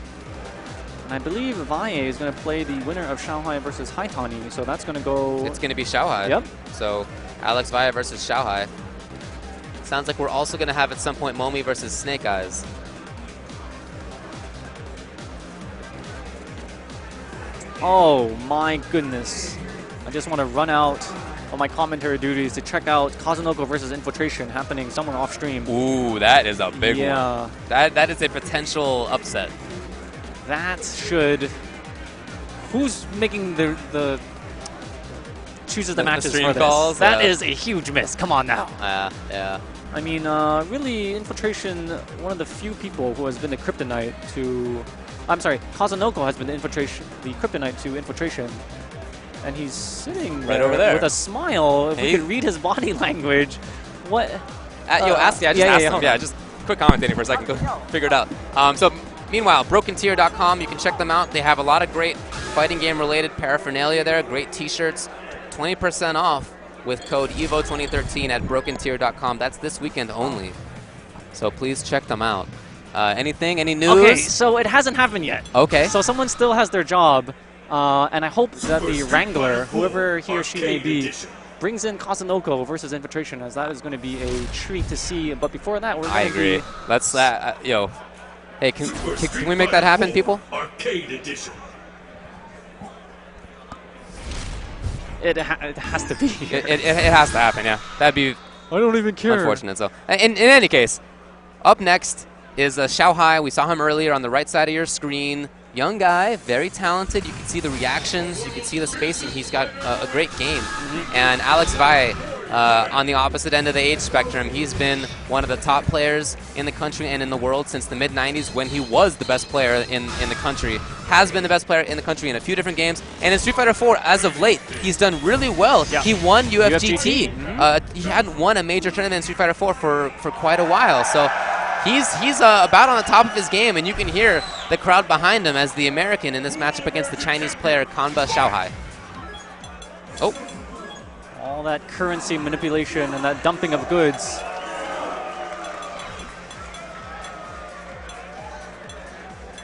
And I believe Valle is going to play the winner of Xiaohai versus Haitani, so that's going to go... It's going to be Xiaohai. Yep. So Alex Valle versus Xiaohai. Sounds like we're also going to have at some point Momi versus Snake Eyes. Oh my goodness. I just want to run out of my commentary duties to check out Kazunoko versus Infiltration happening somewhere off stream. Ooh, that is a big Yeah. one. That is a potential upset. That should... Who's making the chooses the matches stream for this? calls? That is a huge miss. Come on now. Yeah. I mean, really, Infiltration, one of the few people who has been the kryptonite to... I'm sorry, Kazunoko has been the kryptonite to Infiltration. And he's sitting Right over there. with a smile. If we could read his body language. What? Ask me. I just asked him. Yeah, just quick commentating for a second. Go figure it out. So, meanwhile, BrokenTier.com, you can check them out. They have a lot of great fighting game related paraphernalia there. Great t-shirts. 20% off with code EVO2013 at BrokenTier.com. That's this weekend only. So please check them out. Anything? Any news? Okay, so it hasn't happened yet. Okay. So someone still has their job. And I hope that the Wrangler, whoever he or she may be, brings in Kazunoko versus Infiltration, as that is going to be a treat to see. But before that, we're going to I agree. Let's, yo. Hey, can we make that happen, people? Arcade edition. It has to be. It has to happen, yeah. That'd be I don't even care. unfortunate. So, in any case, up next is Xiaohai. We saw him earlier on the right side of your screen. Young guy, very talented. You can see the reactions. You can see the spacing. He's got a great game. And Alex Valle, on the opposite end of the age spectrum, he's been one of the top players in the country and in the world since the mid-90s when he was the best player in the country. Has been the best player in the country in a few different games. And in Street Fighter 4, as of late, he's done really well. Yeah. He won UFGT. UFGT. He hadn't won a major tournament in Street Fighter 4 for quite a while. So he's about on the top of his game, and you can hear the crowd behind him as the American in this matchup against the Chinese player Kanba Xiaohai. Oh. All that currency manipulation and that dumping of goods.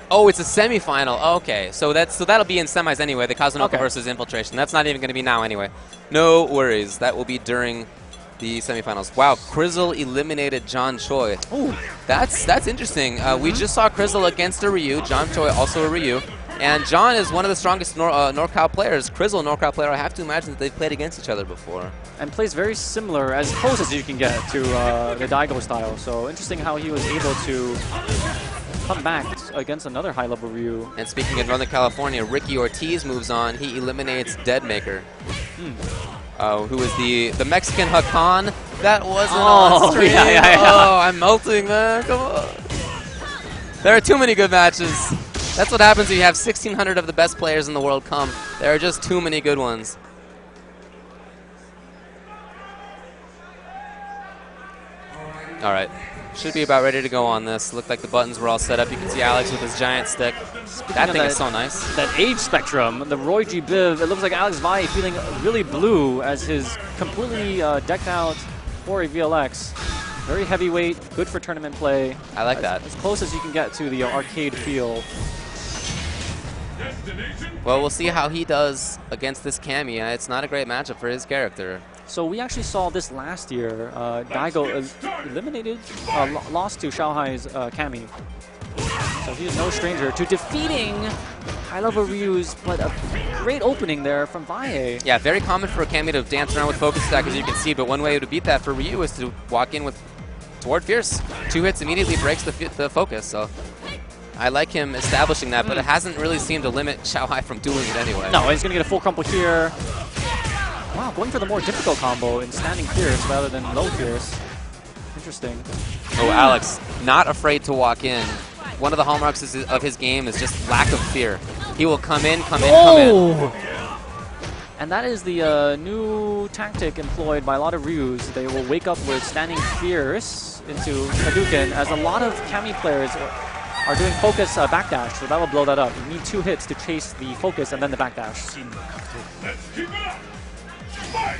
Oh, it's a semifinal. Okay, so that'll be in semis anyway. The Kazunoko Okay. versus Infiltration. That's not even going to be now anyway. No worries. That will be during the semifinals. Wow, Krizzle eliminated John Choi. Ooh. That's interesting. We just saw Krizzle against a Ryu. John Choi also a Ryu. And John is one of the strongest NorCal players. Krizzle, NorCal player. I have to imagine that they've played against each other before. And plays very similar, as close as you can get, to the Daigo style. So interesting how he was able to come back against another high-level Ryu. And speaking of Northern California, Ricky Ortiz moves on. He eliminates Deadmaker. Who is the Mexican Hakan. That wasn't on stream. Yeah. Oh, I'm melting, man. Come on. There are too many good matches. That's what happens when you have 1,600 of the best players in the world come. There are just too many good ones. All right. Should be about ready to go on this. Looked like the buttons were all set up. You can see Alex with his giant stick. That thing is so nice. That age spectrum, the Roy G. Biv, it looks like Alex Valle feeling really blue as his completely decked out 4A VLX. Very heavyweight, good for tournament play. I like that. As close as you can get to the arcade feel. Well, we'll see how he does against this Cammy. It's not a great matchup for his character. So we actually saw this last year. Daigo eliminated, lost to Xiaohai's Cammy. So he is no stranger to defeating high-level Ryus, but a great opening there from Valle. Yeah, very common for a Cammy to dance around with focus attack, as you can see, but one way to beat that for Ryu is to walk in with toward Fierce. 2 hits immediately breaks the focus, so I like him establishing that, but it hasn't really seemed to limit Xiaohai from doing it anyway. No, he's going to get a full crumple here. Wow, going for the more difficult combo in standing Fierce rather than low Fierce. Interesting. Oh, Alex, not afraid to walk in. One of the hallmarks of his game is just lack of fear. He will come in, come in. And that is the new tactic employed by a lot of Ryus. They will wake up with standing fierce into Hadouken, as a lot of Kami players are doing focus backdash, so that will blow that up. You need 2 hits to chase the focus and then the backdash. Let's keep it up. Fight.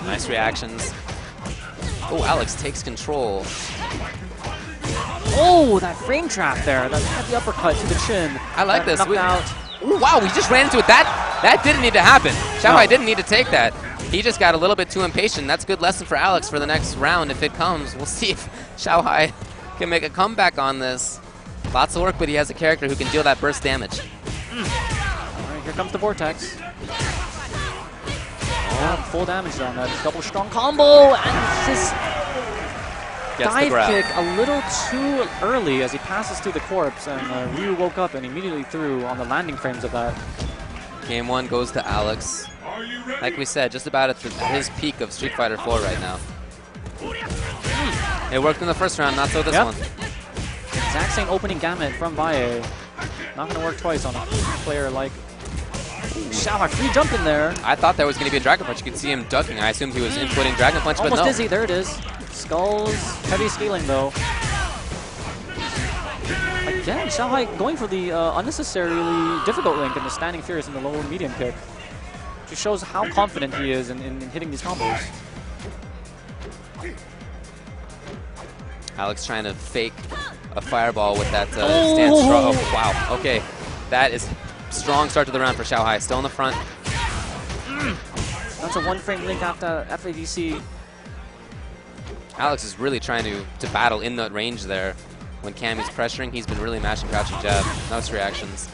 Nice reactions. Oh, Alex takes control. Oh, that frame trap there. That heavy uppercut to the chin. I like this. Knocked out. Ooh, wow, we just ran into it. That didn't need to happen. Xiaohai didn't need to take that. He just got a little bit too impatient. That's a good lesson for Alex for the next round if it comes. We'll see if Xiaohai can make a comeback on this. Lots of work, but he has a character who can deal that burst damage. All right, here comes the Vortex. Yeah, full damage on that double strong combo, and his dive kick a little too early as he passes through the corpse, and Ryu woke up and immediately threw on the landing frames of that. Game 1 goes to Alex. Are you ready? Like we said, just about at his peak of Street Fighter 4 right now. It worked in the first round, not so this one. Exact same opening gamut from Valle. Not going to work twice on a player like Xiaohai. Free jump in there. I thought there was going to be a Dragon Punch. You could see him ducking. I assumed he was inputting Dragon Punch, but Almost no. dizzy. There it is. Skulls. Heavy scaling, though. Again, Xiaohai going for the unnecessarily difficult link in the standing fierce in the low and medium kick. Just shows how confident he is in hitting these combos. Alex trying to fake a fireball with that stance straw. Oh, wow. Okay. That is strong start to the round for Xiaohai. Still in the front. That's a 1-frame link after FADC. Alex is really trying to battle in that range there. When Kami's pressuring, he's been really mashing crouching jab. Nice reactions.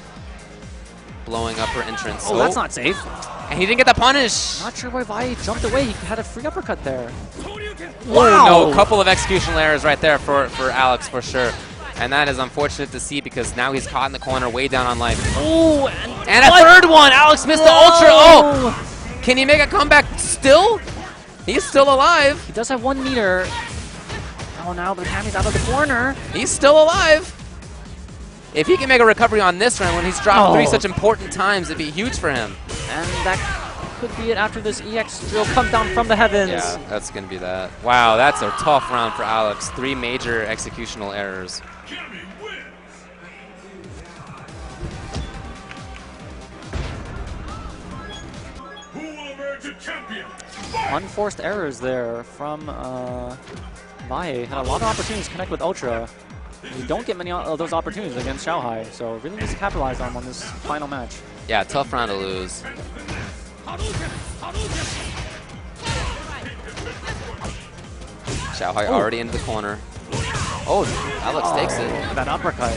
Blowing upper entrance. Oh, that's not safe. And he didn't get the punish. Not sure why Vai jumped away. He had a free uppercut there. Wow. Oh, no, a couple of executional errors right there for Alex for sure. And that is unfortunate to see because now he's caught in the corner way down on life. Oh, and a third one. Alex missed the ultra. Oh, can he make a comeback still? He's still alive. He does have 1 meter. Oh, now the Kami's out of the corner. He's still alive. If he can make a recovery on this round when he's dropped 3 such important times, it'd be huge for him. And that could be it after this EX drill come down from the heavens. Yeah, that's going to be that. Wow, that's a tough round for Alex. 3 major executional errors. Kami wins. Who will emerge a champion? Fight. Unforced errors there from Valle. Had a lot of opportunities to connect with Ultra. You don't get many of those opportunities against Xiaohai, so really needs to capitalize on this final match. Yeah, tough round to lose. Xiaohai already into the corner. Oh, Alex takes it. That uppercut.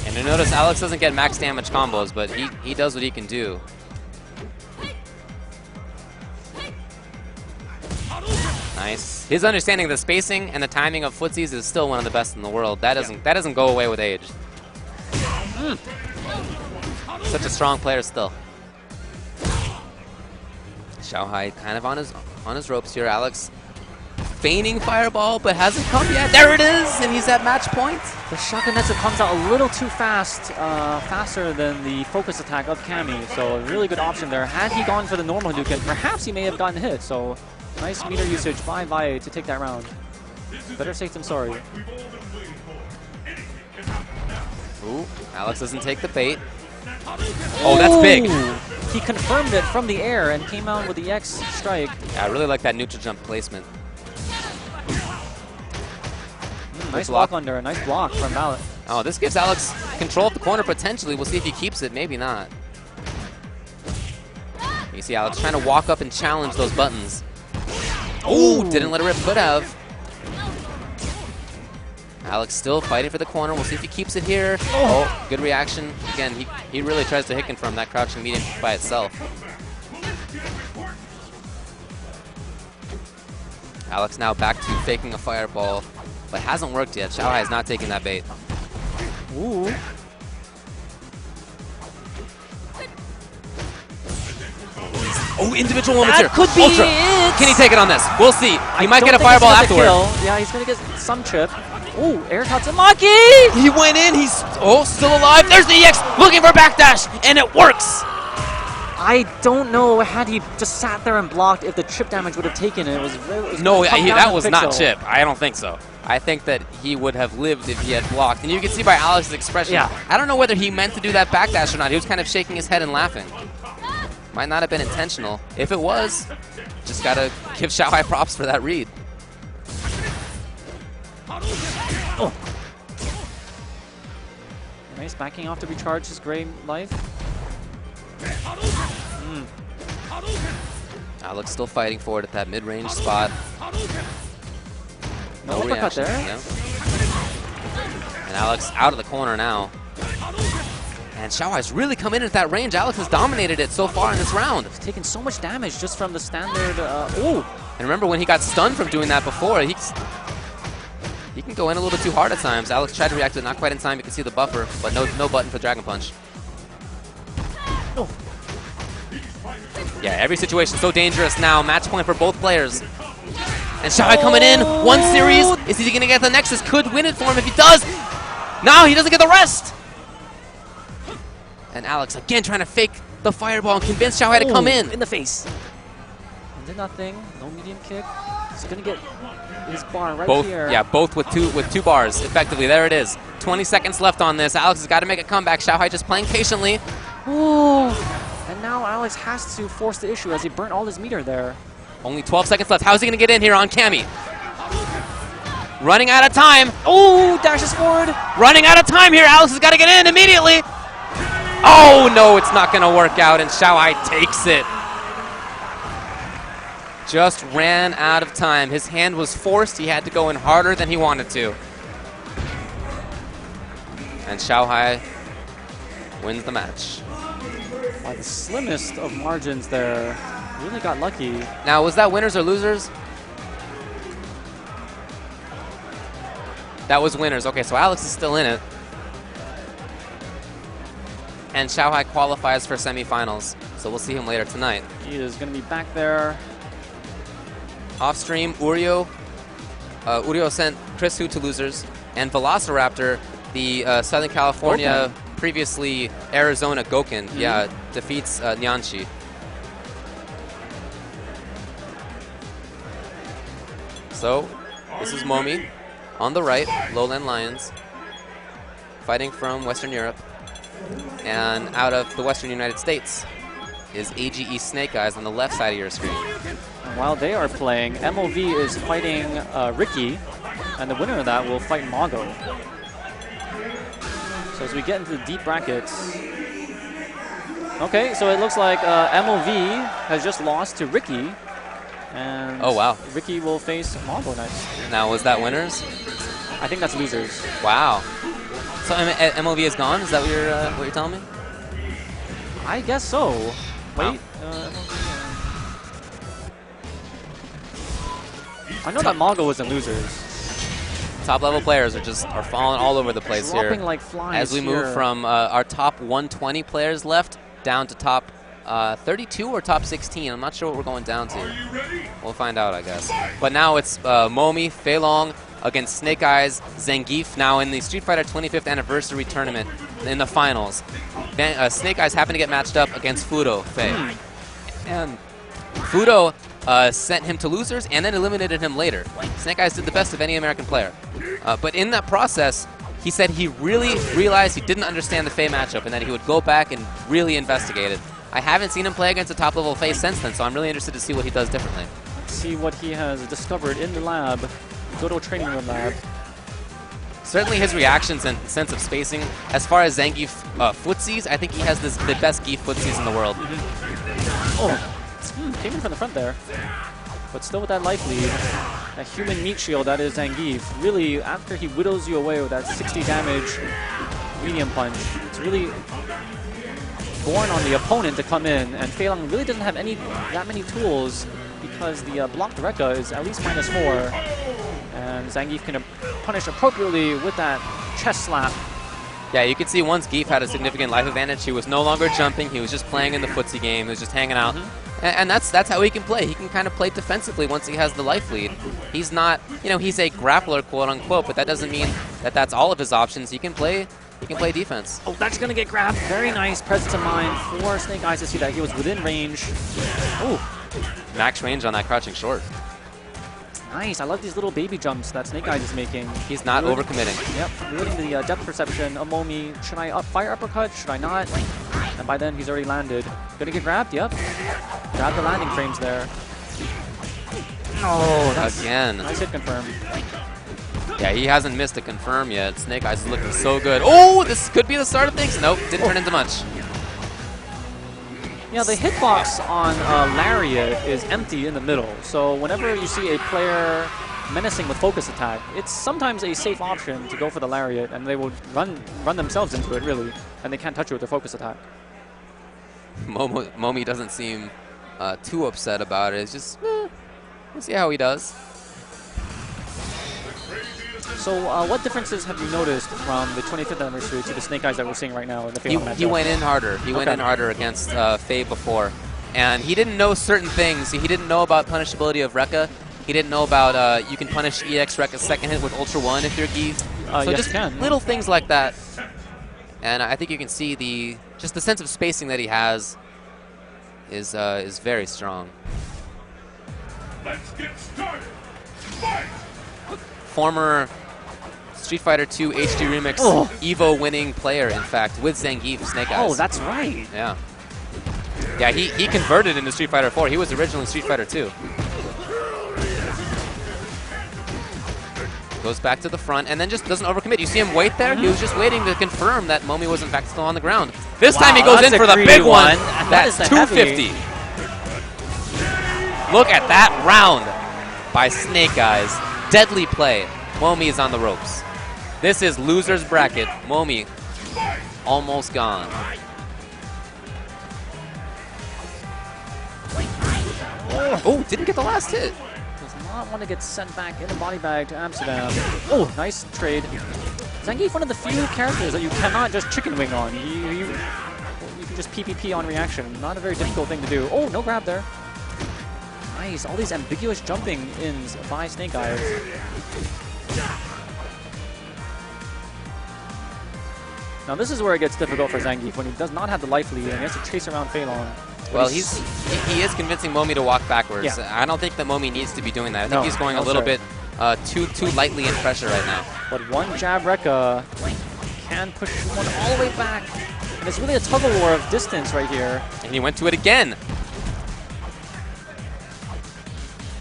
And you notice Alex doesn't get max damage combos, but he does what he can do. Nice. His understanding of the spacing and the timing of footsies is still one of the best in the world. That doesn't go away with age. Such a strong player still. Xiaohai kind of on his ropes here. Alex feigning fireball, but hasn't come yet. There it is, and he's at match point. The Shakunetsu comes out a little too fast, faster than the focus attack of Kami, so a really good option there. Had he gone for the normal Hadouken, perhaps he may have gotten hit, so nice meter usage by Vai to take that round. Better safe than sorry. Ooh, Alex doesn't take the bait. Oh, that's big. He confirmed it from the air and came out with the X strike. Yeah, I really like that neutral jump placement. Nice block under, a nice block from Valle. Oh, this gives Alex control of the corner potentially. We'll see if he keeps it, maybe not. You see Alex trying to walk up and challenge those buttons. Oh, didn't let it rip, could have. Alex still fighting for the corner. We'll see if he keeps it here. Oh, good reaction. Again, he really tries to hicken from that crouching medium by itself. Alex now back to faking a fireball, but hasn't worked yet. Xiaohai is not taking that bait. Ooh. Oh, individual moments here. That could be Ultra. it. Can he take it on this? We'll see. He might don't get a think he's fireball gonna afterward. kill. Yeah, he's going to get some chip. Ooh, air Tatsumaki! He went in. He's still alive. There's the EX looking for backdash, and it works. I don't know, had he just sat there and blocked, if the chip damage would have taken it. It was No, come down that to was Pixel. not chip. I don't think so. I think that he would have lived if he had blocked. And you can see by Alex's expression, Yeah. I don't know whether he meant to do that backdash or not. He was kind of shaking his head and laughing. Might not have been intentional. If it was, just got to give Xiaohai props for that read. Oh. Nice backing off to recharge his gray life. Alex still fighting for it at that mid-range spot. No uppercut reaction. there. No. And Alex out of the corner now. And Xiaohai's really come in at that range. Alex has dominated it so far in this round. He's taken so much damage just from the standard. Ooh. And remember when he got stunned from doing that before, he can go in a little bit too hard at times. Alex tried to react to it, not quite in time. You can see the buffer, but no button for Dragon Punch. Oh. Yeah, every situation so dangerous now. Match point for both players. And Xiaohai coming in. One series. Is he going to get the Nexus? Could win it for him if he does. No, he doesn't get the rest. And Alex again trying to fake the fireball and convince Xiaohai to come in. In the face. And did nothing. No medium kick. He's going to get his bar right Both, here. yeah, both with two bars, effectively. There it is. 20 seconds left on this. Alex has got to make a comeback. Xiaohai just playing patiently. Ooh. And now Alex has to force the issue as he burnt all his meter there. Only 12 seconds left. How's he going to get in here on Cammy? Running out of time. Oh, dashes forward. Running out of time here. Alex has got to get in immediately. Oh, no, it's not going to work out, and Xiaohai takes it. Just ran out of time. His hand was forced. He had to go in harder than he wanted to. And Xiaohai wins the match. By the slimmest of margins there. Really got lucky. Now, was that winners or losers? That was winners. Okay, so Alex is still in it. And Xiaohai qualifies for semifinals. So we'll see him later tonight. He is going to be back there. Off stream, Urio sent Chris Hu to losers. And Velociraptor, the Southern California, previously Arizona Goken, defeats Nyanchi. So, this is Momi on the right, Lowland Lions, fighting from Western Europe. And out of the Western United States is AGE Snake Eyes on the left side of your screen. And while they are playing, MOV is fighting Ricky, and the winner of that will fight Mago. So as we get into the deep brackets, okay, so it looks like MOV has just lost to Ricky, and oh wow, Ricky will face Mago next. Now was that winners? I think that's losers. Wow. So MOV is gone? Is that what you're telling me? I guess so. Wait. I know that Mago was in losers. Top level players are falling all over the place Dropping here. like flies as we move from our top 120 players left down to top 32 or top 16. I'm not sure what we're going down to. We'll find out, I guess. But now it's Momi, Fei Long against Snake Eyes, Zangief, now in the Street Fighter 25th Anniversary Tournament in the finals. Snake Eyes happen to get matched up against Fudo, Fei. And Fudo sent him to losers and then eliminated him later. Snake Eyes did the best of any American player. But in that process, he said he really realized he didn't understand the Fei matchup and that he would go back and really investigate it. I haven't seen him play against a top-level Fei since then, so I'm really interested to see what he does differently. See what he has discovered in the lab, Goto training room lab. Certainly his reactions and sense of spacing. As far as Zangief footsies, I think he has the best Gief footsies in the world. Oh, came in from the front there. But still with that life lead. That human meat shield that is Zangief. Really, after he whittles you away with that 60 damage medium punch, it's really born on the opponent to come in, and Fei Long really doesn't have that many tools because the blocked Rekka is at least -4, and Zangief can punish appropriately with that chest slap. Yeah, you can see once Gief had a significant life advantage, he was no longer jumping, he was just playing in the footsie game, he was just hanging out, And that's how he can play. He can kind of play defensively once he has the life lead. He's not, he's a grappler, quote unquote, but that doesn't mean that that's all of his options. He can play defense. Oh, that's going to get grabbed. Very nice presence of mind for Snake Eyes to see that he was within range. Oh, Max range on that crouching short. nice. I love these little baby jumps that Snake Eyes is making. He's not overcommitting. Yep, ruining the depth perception of Momi. Should I fire uppercut? Should I not? And by then, he's already landed. Gonna get grabbed? Yep. Grab the landing frames there. Oh, that's Again. nice hit confirm. Yeah, he hasn't missed a confirm yet. Snake Eyes is looking so good. Oh, this could be the start of things. Nope, didn't turn into much. Yeah, the hitbox on Lariat is empty in the middle. So whenever you see a player menacing with focus attack, it's sometimes a safe option to go for the Lariat, and they will run themselves into it, really, and they can't touch you with their focus attack. Momi doesn't seem too upset about it. It's just, we'll see how he does. So what differences have you noticed from the 25th anniversary to the Snake Eyes that we're seeing right now in the Faye matchup? He went in harder. He went in harder against Faye before. And he didn't know certain things. He didn't know about punishability of Rekka. He didn't know about you can punish EX Rekka's second hit with Ultra 1 if you're Geef. So yes, just little things like that. And I think you can see the sense of spacing that he has is very strong. Let's get started. Fight! Former Street Fighter 2 HD Remix Evo winning player, in fact, with Zangief, Snake Eyes. Oh, that's right. Yeah. Yeah, he converted into Street Fighter 4. He was originally Street Fighter 2. Goes back to the front and then just doesn't overcommit. You see him wait there? He was just waiting to confirm that Momi was in fact still on the ground. This time he goes in for the big one. That's 250. Look at that round by Snake Eyes. Deadly play. Momi is on the ropes. This is loser's bracket. Momi almost gone. Oh, didn't get the last hit. Does not want to get sent back in a body bag to Amsterdam. Oh, nice trade. Zangief, one of the few characters that you cannot just chicken wing on. You can just PPP on reaction. Not a very difficult thing to do. Oh, no grab there. Nice. All these ambiguous jumping ins by Snake Eyes. Now this is where it gets difficult for Zangief when he does not have the life lead and he has to chase around Fei Long. Well, he is convincing Momi to walk backwards. Yeah. I don't think that Momi needs to be doing that. I think he's going a little bit too lightly in pressure right now. But one jab Rekka can push one all the way back. And it's really a tug of war of distance right here. And he went to it again.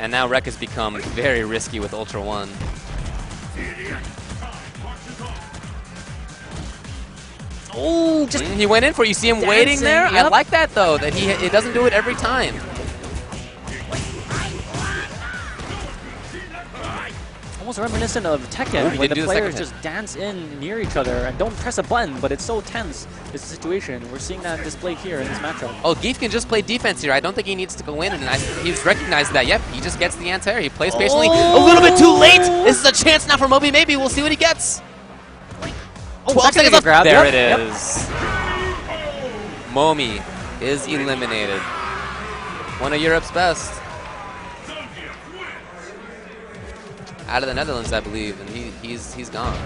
And now Rekk has become very risky with Ultra 1. Oh, he went in for it. You see him waiting there? Yep. I like that, though, that he doesn't do it every time. Almost reminiscent of Tekken, where the players just dance in near each other and don't press a button, but it's so tense, this situation. We're seeing that displayed here in this matchup. Oh, Geef can just play defense here. I don't think he needs to go in, and he's recognized that. Yep, he just gets the anti-air. He plays patiently. A little bit too late. This is a chance now for Momi. Maybe we'll see what he gets. 12 seconds left. Grab. There Yep. it is. Momi is eliminated. One of Europe's best. Out of the Netherlands, I believe, and he's gone.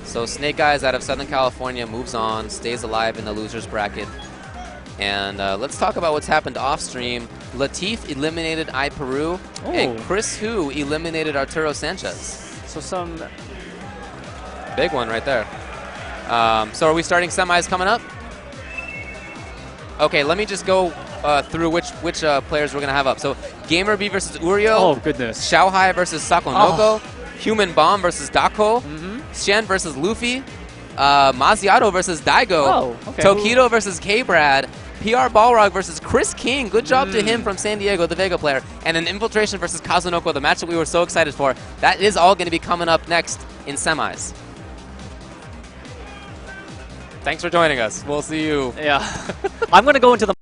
So Snake Eyes out of Southern California moves on, stays alive in the losers bracket. And let's talk about what's happened off stream. Latif eliminated iPeru, and Chris Hu eliminated Arturo Sanchez. So some big one right there. So are we starting semis coming up? Okay, let me just go through which players we're gonna have up. So Gamer B versus Urio. Oh goodness. Xiaohai versus Sakonoko. Human Bomb versus Dako. Shen versus Luffy. Maziato versus Daigo. Oh, okay. Tokido versus K-Brad. PR Balrog versus Chris King. Good job to him from San Diego, the Vega player. And then Infiltration versus Kazunoko, the match that we were so excited for. That is all going to be coming up next in semis. Thanks for joining us. We'll see you. Yeah. I'm going to go into the